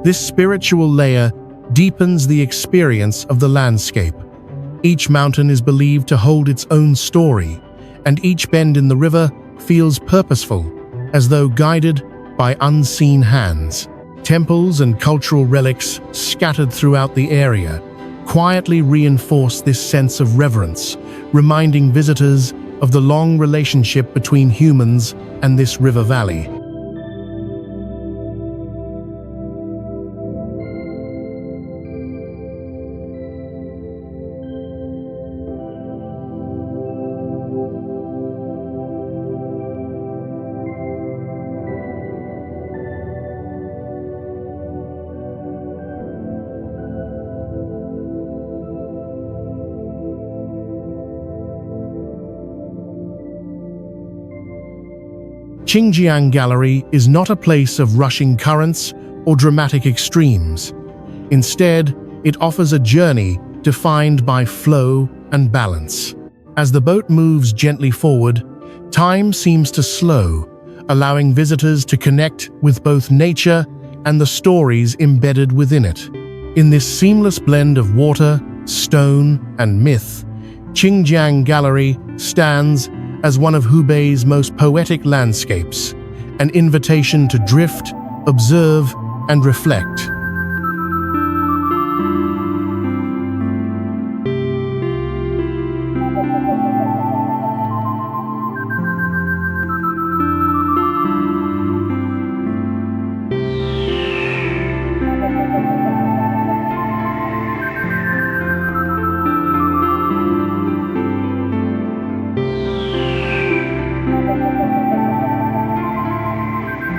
This spiritual layer deepens the experience of the landscape. Each mountain is believed to hold its own story, and each bend in the river feels purposeful, as though guided by unseen hands. Temples and cultural relics scattered throughout the area quietly reinforce this sense of reverence, reminding visitors of the long relationship between humans and this river valley. Qingjiang Gallery is not a place of rushing currents or dramatic extremes. Instead, it offers a journey defined by flow and balance. As the boat moves gently forward, time seems to slow, allowing visitors to connect with both nature and the stories embedded within it. In this seamless blend of water, stone, and myth, Qingjiang Gallery stands as one of Hubei's most poetic landscapes, an invitation to drift, observe, and reflect.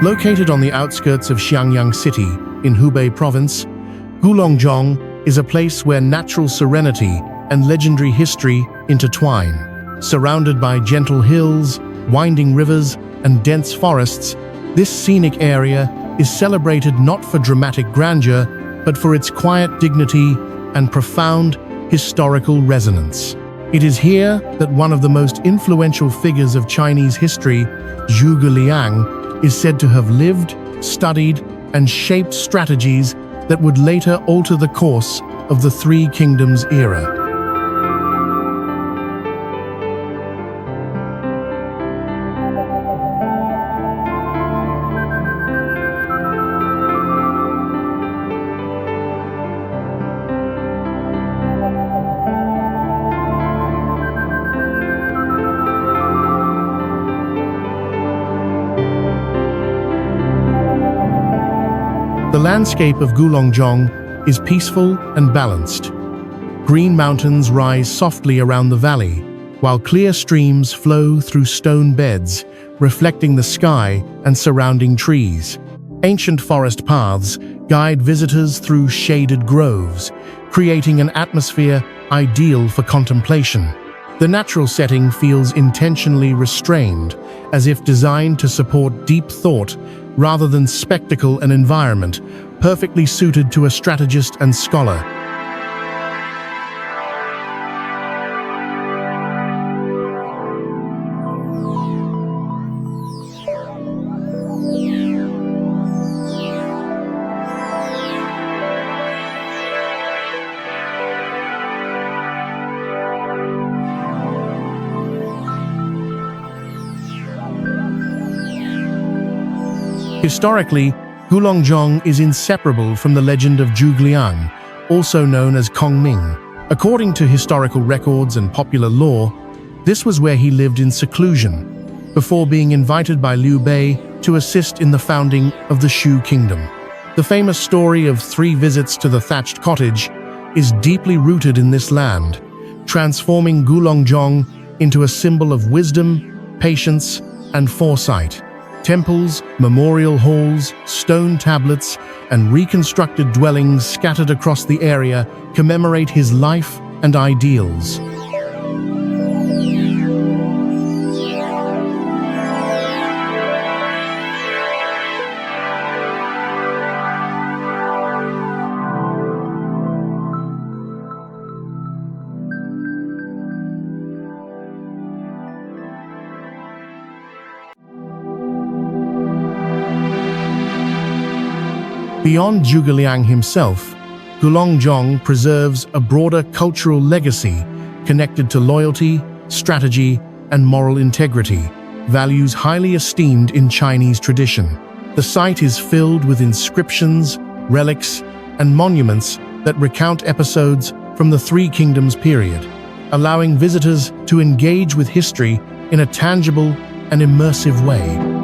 Located on the outskirts of Xiangyang City in Hubei Province, Gulongjong is a place where natural serenity and legendary history intertwine. Surrounded by gentle hills, winding rivers, and dense forests, this scenic area is celebrated not for dramatic grandeur, but for its quiet dignity and profound historical resonance. It is here that one of the most influential figures of Chinese history, Zhuge Liang, is said to have lived, studied, and shaped strategies that would later alter the course of the Three Kingdoms era. The landscape of Gulongjong is peaceful and balanced. Green mountains rise softly around the valley, while clear streams flow through stone beds, reflecting the sky and surrounding trees. Ancient forest paths guide visitors through shaded groves, creating an atmosphere ideal for contemplation. The natural setting feels intentionally restrained, as if designed to support deep thought rather than spectacle and environment, perfectly suited to a strategist and scholar. Historically, Gulongjong is inseparable from the legend of Zhuge Liang, also known as Kongming. According to historical records and popular lore, this was where he lived in seclusion, before being invited by Liu Bei to assist in the founding of the Shu Kingdom. The famous story of 3 visits to the thatched cottage is deeply rooted in this land, transforming Gulongjong into a symbol of wisdom, patience, and foresight. Temples, memorial halls, stone tablets, and reconstructed dwellings scattered across the area commemorate his life and ideals. Beyond Zhuge Liang himself, Gulongjong preserves a broader cultural legacy connected to loyalty, strategy, and moral integrity, values highly esteemed in Chinese tradition. The site is filled with inscriptions, relics, and monuments that recount episodes from the Three Kingdoms period, allowing visitors to engage with history in a tangible and immersive way.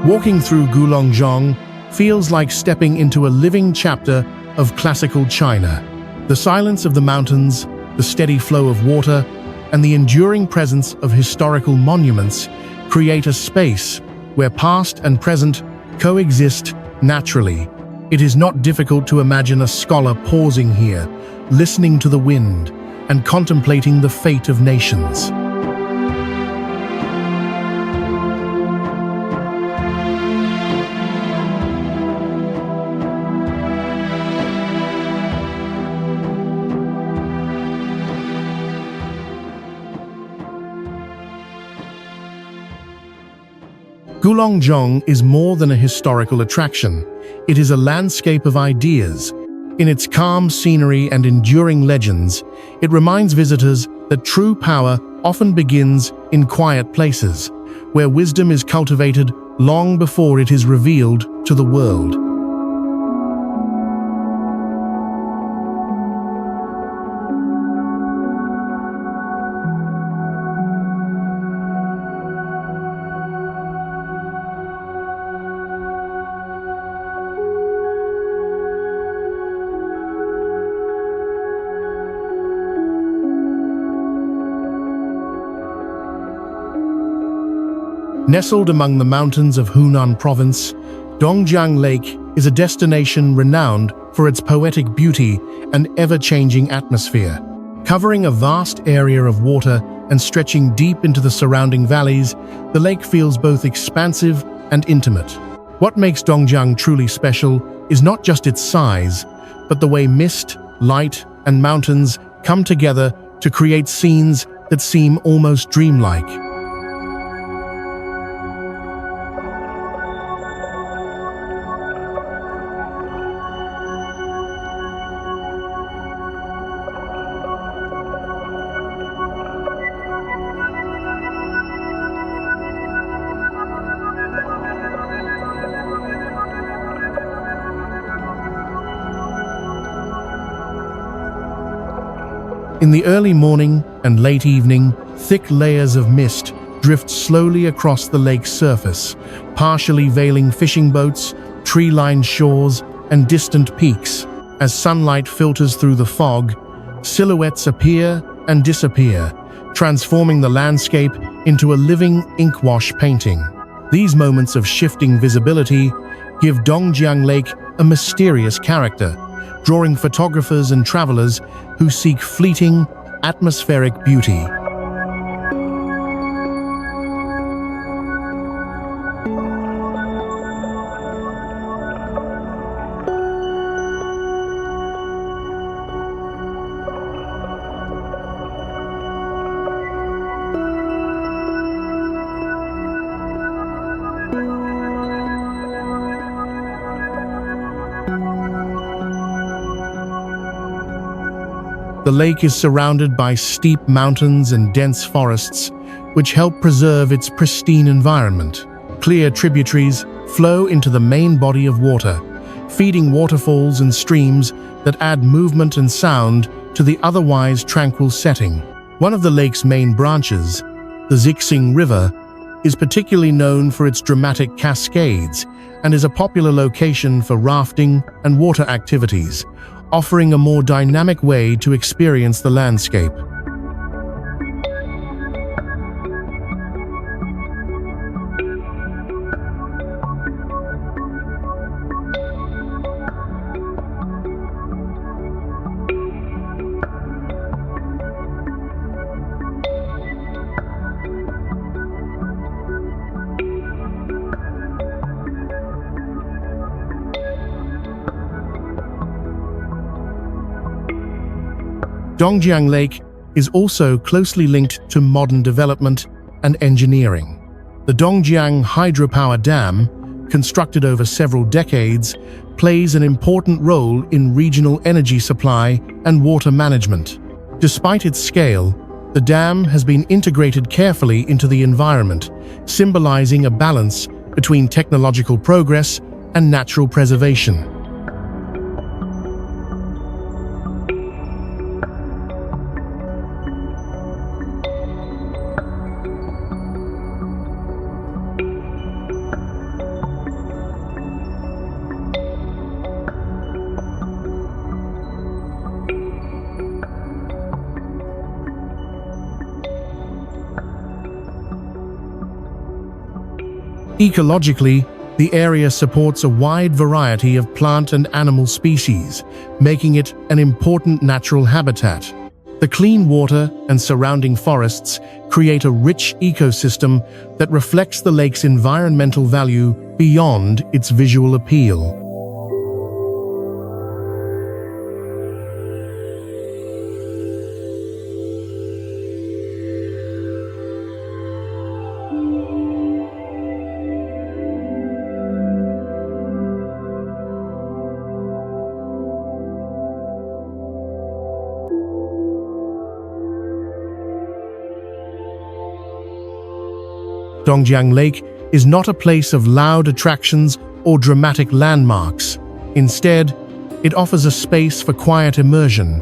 Walking through Gulongzhong feels like stepping into a living chapter of classical China. The silence of the mountains, the steady flow of water, and the enduring presence of historical monuments create a space where past and present coexist naturally. It is not difficult to imagine a scholar pausing here, listening to the wind, and contemplating the fate of nations. Gulongzhong is more than a historical attraction. It is a landscape of ideas. In its calm scenery and enduring legends, it reminds visitors that true power often begins in quiet places, where wisdom is cultivated long before it is revealed to the world. Nestled among the mountains of Hunan Province, Dongjiang Lake is a destination renowned for its poetic beauty and ever-changing atmosphere. Covering a vast area of water and stretching deep into the surrounding valleys, the lake feels both expansive and intimate. What makes Dongjiang truly special is not just its size, but the way mist, light, and mountains come together to create scenes that seem almost dreamlike. In the early morning and late evening, thick layers of mist drift slowly across the lake's surface, partially veiling fishing boats, tree-lined shores, and distant peaks. As sunlight filters through the fog, silhouettes appear and disappear, transforming the landscape into a living ink-wash painting. These moments of shifting visibility give Dongjiang Lake a mysterious character, drawing photographers and travelers who seek fleeting, atmospheric beauty. The lake is surrounded by steep mountains and dense forests, which help preserve its pristine environment. Clear tributaries flow into the main body of water, feeding waterfalls and streams that add movement and sound to the otherwise tranquil setting. One of the lake's main branches, the Zixing River, is particularly known for its dramatic cascades and is a popular location for rafting and water activities, offering a more dynamic way to experience the landscape. Dongjiang Lake is also closely linked to modern development and engineering. The Dongjiang Hydropower Dam, constructed over several decades, plays an important role in regional energy supply and water management. Despite its scale, the dam has been integrated carefully into the environment, symbolizing a balance between technological progress and natural preservation. Ecologically, the area supports a wide variety of plant and animal species, making it an important natural habitat. The clean water and surrounding forests create a rich ecosystem that reflects the lake's environmental value beyond its visual appeal. Dongjiang Lake is not a place of loud attractions or dramatic landmarks. Instead, it offers a space for quiet immersion,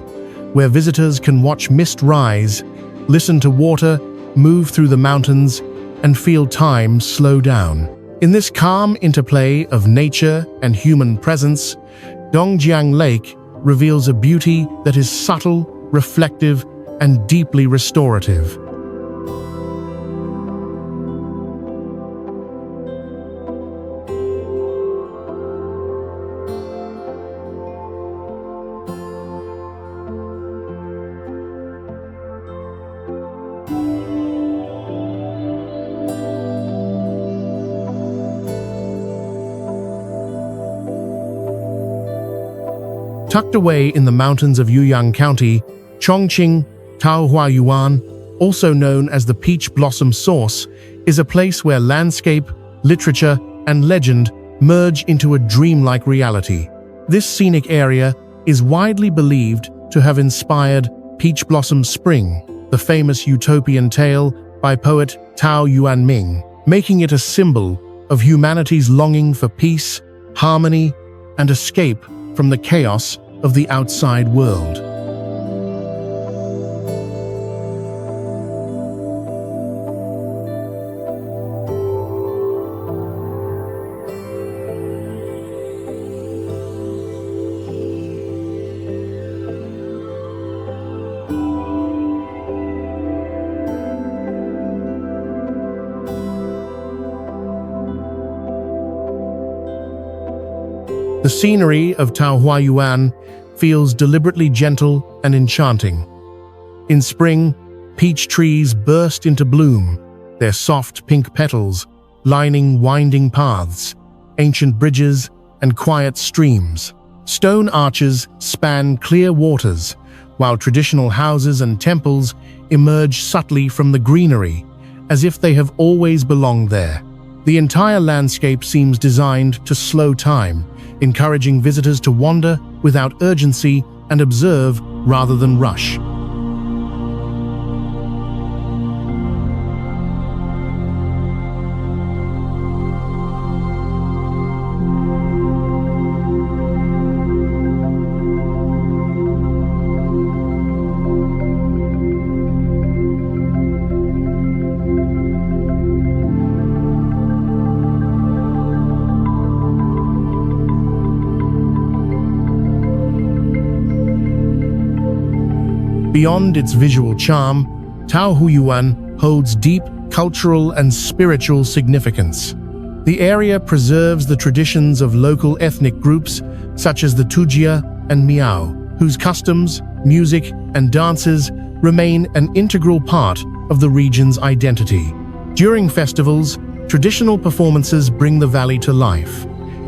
where visitors can watch mist rise, listen to water move through the mountains, and feel time slow down. In this calm interplay of nature and human presence, Dongjiang Lake reveals a beauty that is subtle, reflective, and deeply restorative. Tucked away in the mountains of Yuyang County, Chongqing Taohuayuan, also known as the Peach Blossom Source, is a place where landscape, literature, and legend merge into a dreamlike reality. This scenic area is widely believed to have inspired Peach Blossom Spring, the famous utopian tale by poet Tao Yuanming, making it a symbol of humanity's longing for peace, harmony, and escape from the chaos of the outside world. The scenery of Taohuayuan feels deliberately gentle and enchanting. In spring, peach trees burst into bloom, their soft pink petals lining winding paths, ancient bridges, and quiet streams. Stone arches span clear waters, while traditional houses and temples emerge subtly from the greenery, as if they have always belonged there. The entire landscape seems designed to slow time, encouraging visitors to wander without urgency and observe rather than rush. Beyond its visual charm, Taohuayuan holds deep cultural and spiritual significance. The area preserves the traditions of local ethnic groups such as the Tujia and Miao, whose customs, music, and dances remain an integral part of the region's identity. During festivals, traditional performances bring the valley to life,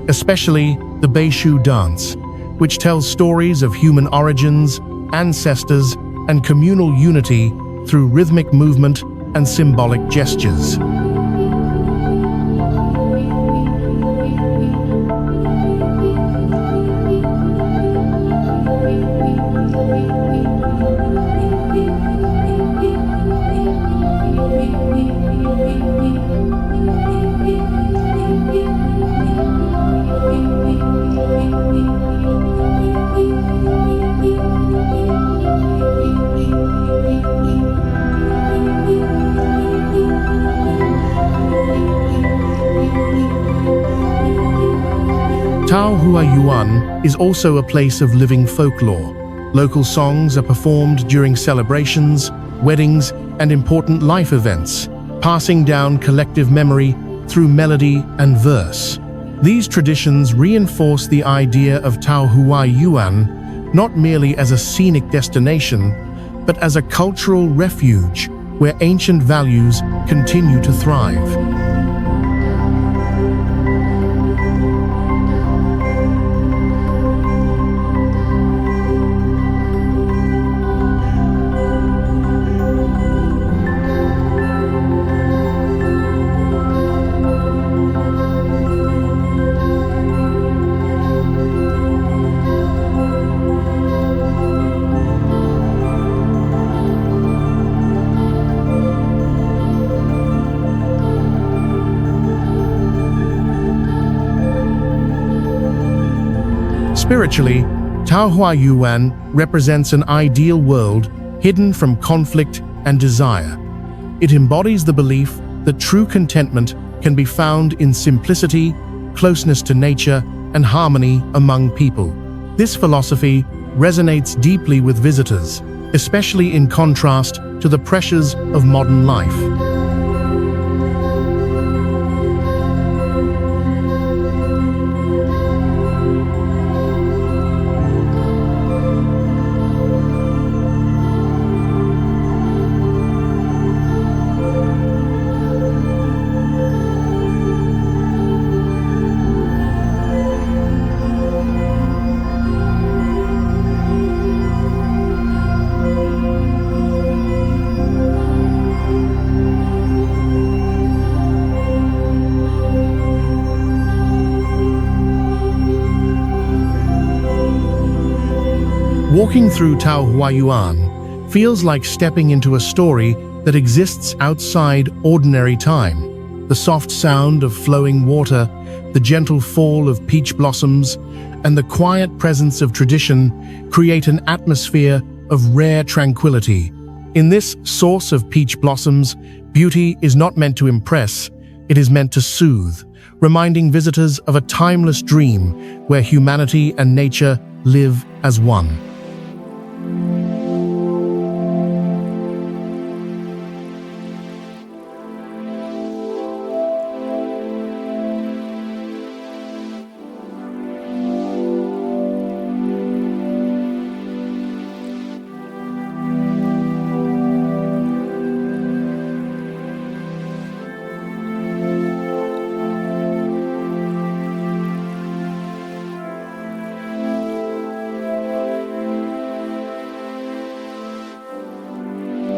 especially the Beishu dance, which tells stories of human origins, ancestors, and communal unity through rhythmic movement and symbolic gestures. Tao Hua Yuan is also a place of living folklore. Local songs are performed during celebrations, weddings, and important life events, passing down collective memory through melody and verse. These traditions reinforce the idea of Tao Hua Yuan not merely as a scenic destination, but as a cultural refuge where ancient values continue to thrive. Spiritually, Tao Hua Yuan represents an ideal world hidden from conflict and desire. It embodies the belief that true contentment can be found in simplicity, closeness to nature, and harmony among people. This philosophy resonates deeply with visitors, especially in contrast to the pressures of modern life. Walking through Tao Hua Yuan feels like stepping into a story that exists outside ordinary time. The soft sound of flowing water, the gentle fall of peach blossoms, and the quiet presence of tradition create an atmosphere of rare tranquility. In this source of peach blossoms, beauty is not meant to impress, it is meant to soothe, reminding visitors of a timeless dream where humanity and nature live as one.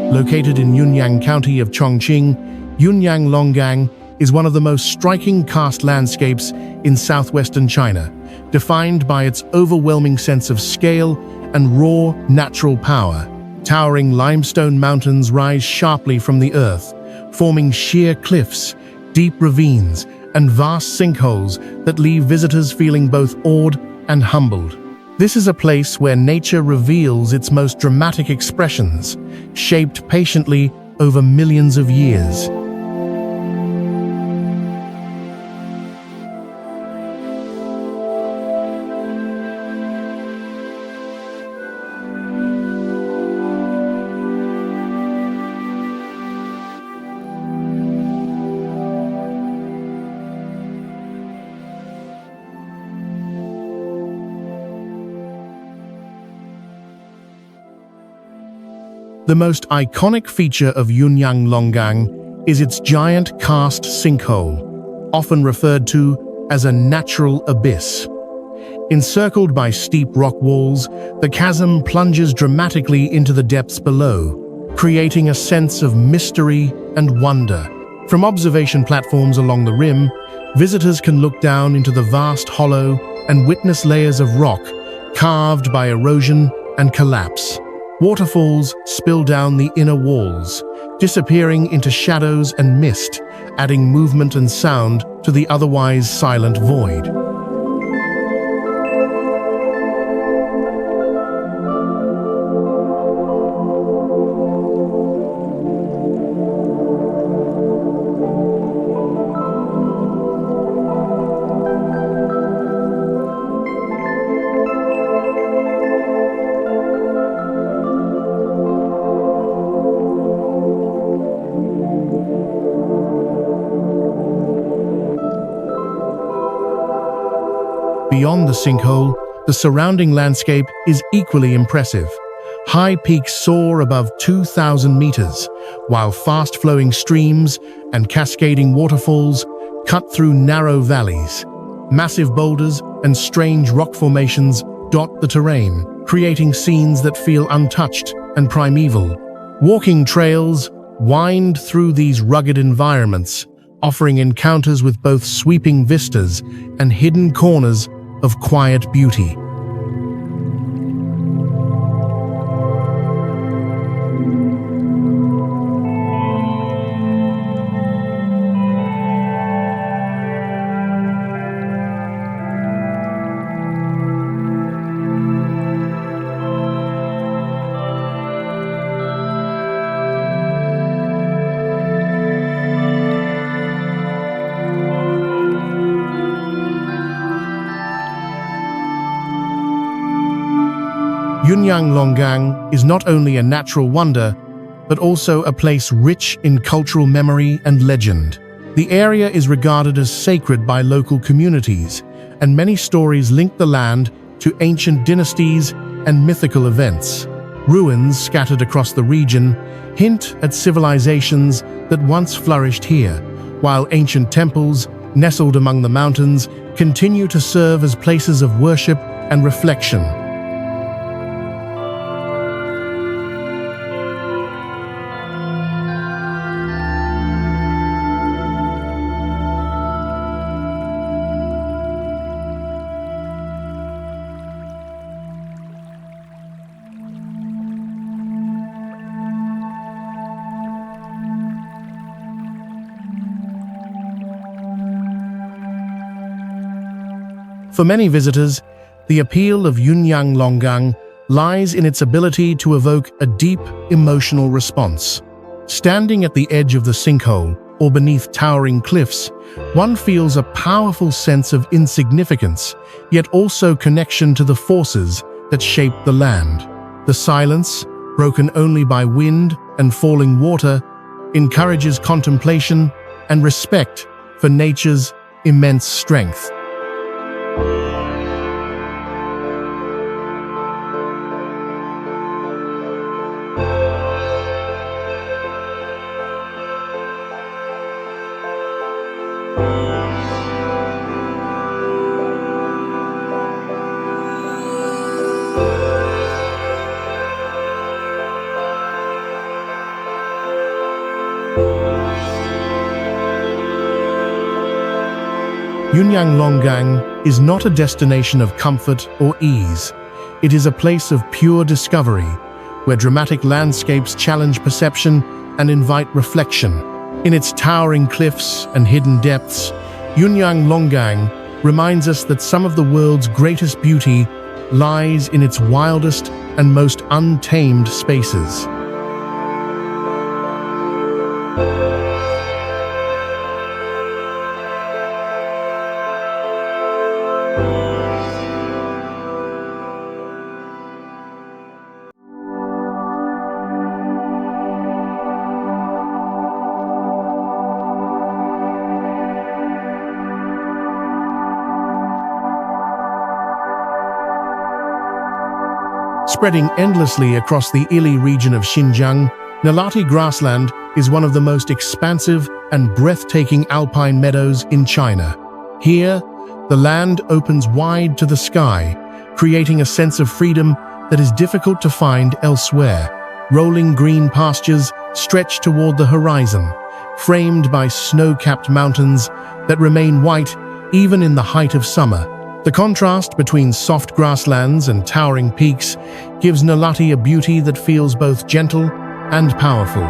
Located in Yunyang County of Chongqing, Yunyang Longgang is one of the most striking karst landscapes in southwestern China, defined by its overwhelming sense of scale and raw natural power. Towering limestone mountains rise sharply from the earth, forming sheer cliffs, deep ravines, and vast sinkholes that leave visitors feeling both awed and humbled. This is a place where nature reveals its most dramatic expressions, shaped patiently over millions of years. The most iconic feature of Yunyang Longgang is its giant karst sinkhole, often referred to as a natural abyss. Encircled by steep rock walls, the chasm plunges dramatically into the depths below, creating a sense of mystery and wonder. From observation platforms along the rim, visitors can look down into the vast hollow and witness layers of rock carved by erosion and collapse. Waterfalls spill down the inner walls, disappearing into shadows and mist, adding movement and sound to the otherwise silent void. Beyond the sinkhole, the surrounding landscape is equally impressive. High peaks soar above 2,000 meters, while fast-flowing streams and cascading waterfalls cut through narrow valleys. Massive boulders and strange rock formations dot the terrain, creating scenes that feel untouched and primeval. Walking trails wind through these rugged environments, offering encounters with both sweeping vistas and hidden corners of quiet beauty. Yunyang Longgang is not only a natural wonder, but also a place rich in cultural memory and legend. The area is regarded as sacred by local communities, and many stories link the land to ancient dynasties and mythical events. Ruins scattered across the region hint at civilizations that once flourished here, while ancient temples, nestled among the mountains, continue to serve as places of worship and reflection. For many visitors, the appeal of Yunyang Longgang lies in its ability to evoke a deep emotional response. Standing at the edge of the sinkhole or beneath towering cliffs, one feels a powerful sense of insignificance, yet also connection to the forces that shape the land. The silence, broken only by wind and falling water, encourages contemplation and respect for nature's immense strength. Yunyang Longgang is not a destination of comfort or ease. It is a place of pure discovery, where dramatic landscapes challenge perception and invite reflection. In its towering cliffs and hidden depths, Yunyang Longgang reminds us that some of the world's greatest beauty lies in its wildest and most untamed spaces. Spreading endlessly across the Ili region of Xinjiang, Nalati grassland is one of the most expansive and breathtaking alpine meadows in China. Here, The land opens wide to the sky, creating a sense of freedom that is difficult to find elsewhere. Rolling green pastures stretch toward the horizon, framed by snow-capped mountains that remain white even in the height of summer. The contrast between soft grasslands and towering peaks gives Nalati a beauty that feels both gentle and powerful.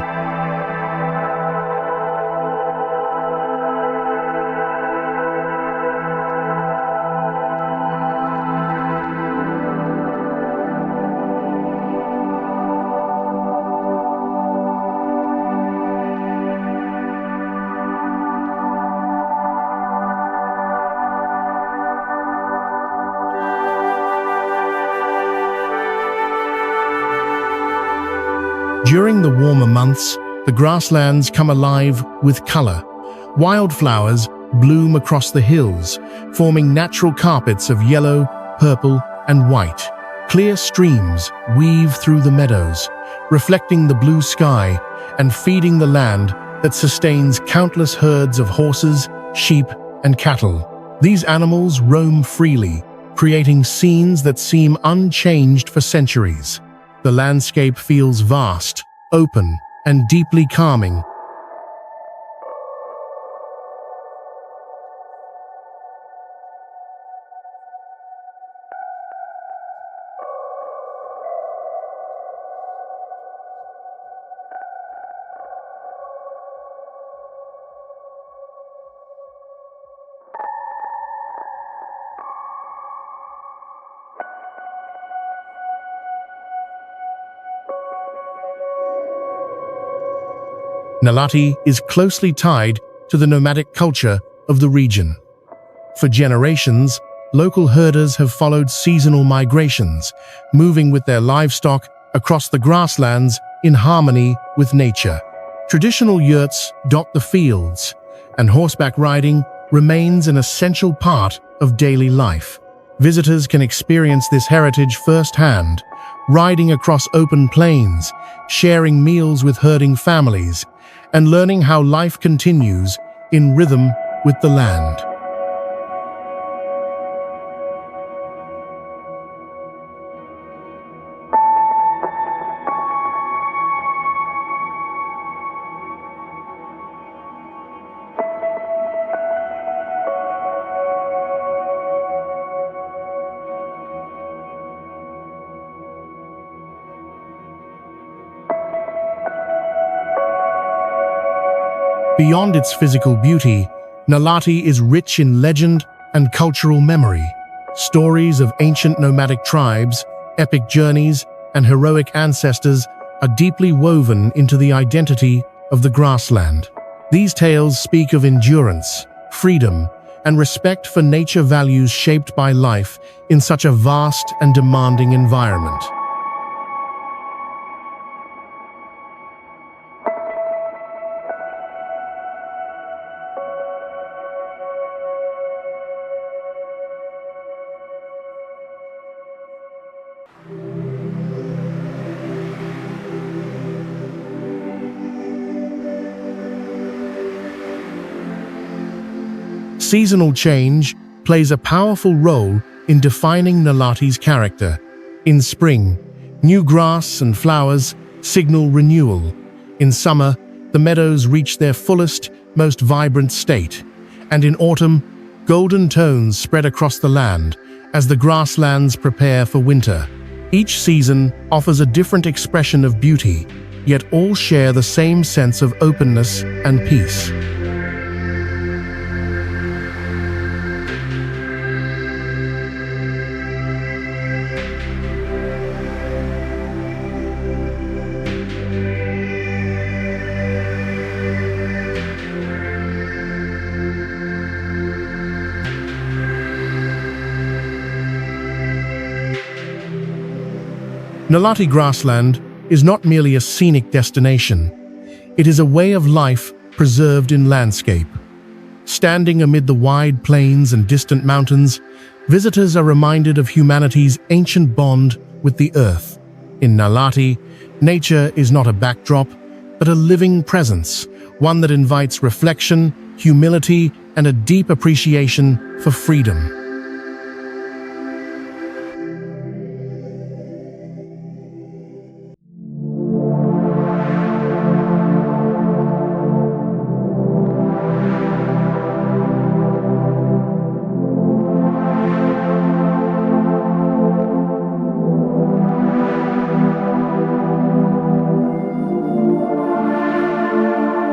During the warmer months, the grasslands come alive with color. Wildflowers bloom across the hills, forming natural carpets of yellow, purple, and white. Clear streams weave through the meadows, reflecting the blue sky and feeding the land that sustains countless herds of horses, sheep, and cattle. These animals roam freely, creating scenes that seem unchanged for centuries. The landscape feels vast, open, and deeply calming. Nalati is closely tied to the nomadic culture of the region. For generations, local herders have followed seasonal migrations, moving with their livestock across the grasslands in harmony with nature. Traditional yurts dot the fields, and horseback riding remains an essential part of daily life. Visitors can experience this heritage firsthand, riding across open plains, sharing meals with herding families, and learning how life continues in rhythm with the land. Beyond its physical beauty, Nalati is rich in legend and cultural memory. Stories of ancient nomadic tribes, epic journeys, and heroic ancestors are deeply woven into the identity of the grassland. These tales speak of endurance, freedom, and respect for nature, values shaped by life in such a vast and demanding environment. Seasonal change plays a powerful role in defining Nalati's character. In spring, new grass and flowers signal renewal. In summer, the meadows reach their fullest, most vibrant state. And in autumn, golden tones spread across the land as the grasslands prepare for winter. Each season offers a different expression of beauty, yet all share the same sense of openness and peace. Nalati grassland is not merely a scenic destination. It is a way of life preserved in landscape. Standing amid the wide plains and distant mountains, visitors are reminded of humanity's ancient bond with the earth. In Nalati, nature is not a backdrop, but a living presence, one that invites reflection, humility, and a deep appreciation for freedom.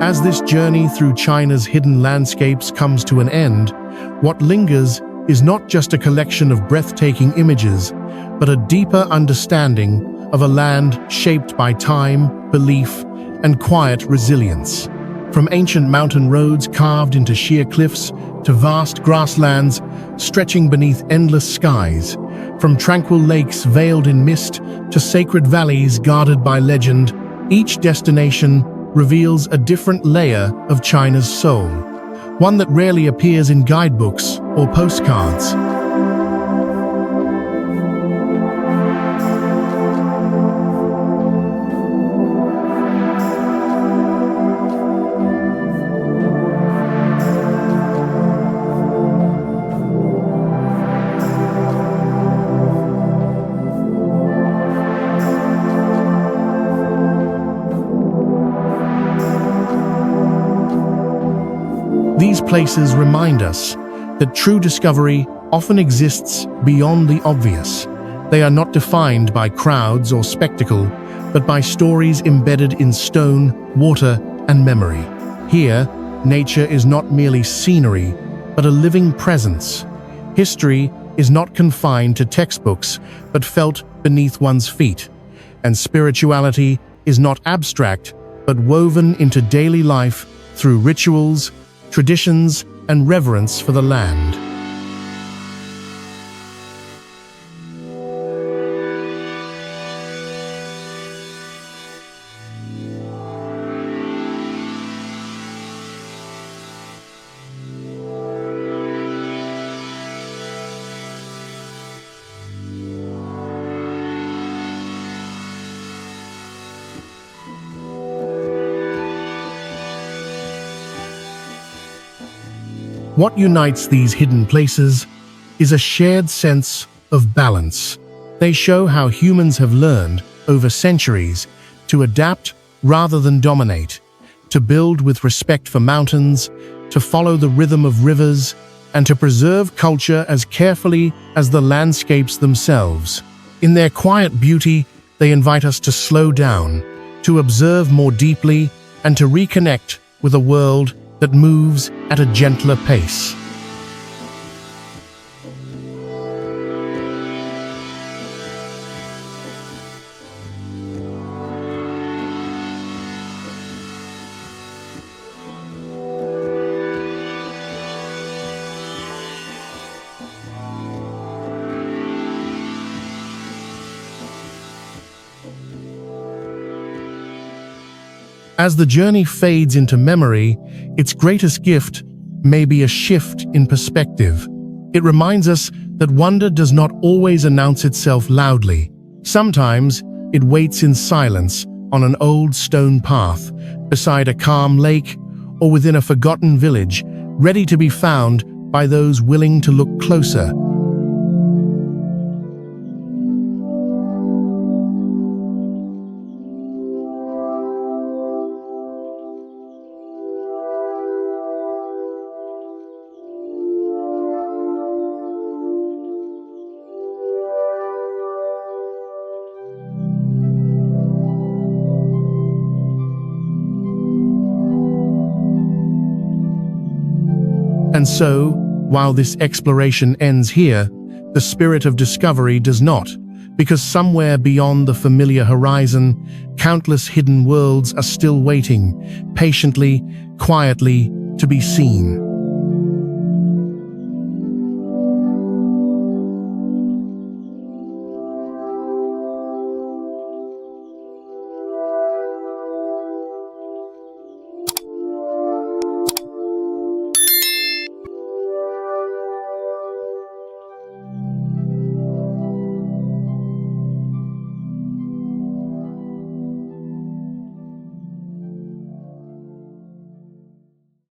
As this journey through China's hidden landscapes comes to an end, what lingers is not just a collection of breathtaking images, but a deeper understanding of a land shaped by time, belief, and quiet resilience. From ancient mountain roads carved into sheer cliffs to vast grasslands stretching beneath endless skies, from tranquil lakes veiled in mist to sacred valleys guarded by legend, each destination reveals a different layer of China's soul, one that rarely appears in guidebooks or postcards. These places remind us that true discovery often exists beyond the obvious. They are not defined by crowds or spectacle, but by stories embedded in stone, water, and memory. Here, nature is not merely scenery, but a living presence. History is not confined to textbooks, but felt beneath one's feet. And spirituality is not abstract, but woven into daily life through rituals, traditions, and reverence for the land. What unites these hidden places is a shared sense of balance. They show how humans have learned, over centuries, to adapt rather than dominate, to build with respect for mountains, to follow the rhythm of rivers, and to preserve culture as carefully as the landscapes themselves. In their quiet beauty, they invite us to slow down, to observe more deeply, and to reconnect with a world that moves at a gentler pace. As the journey fades into memory, its greatest gift may be a shift in perspective. It reminds us that wonder does not always announce itself loudly. Sometimes it waits in silence on an old stone path, beside a calm lake, or within a forgotten village, ready to be found by those willing to look closer. And so, while this exploration ends here, the spirit of discovery does not, because somewhere beyond the familiar horizon, countless hidden worlds are still waiting, patiently, quietly, to be seen.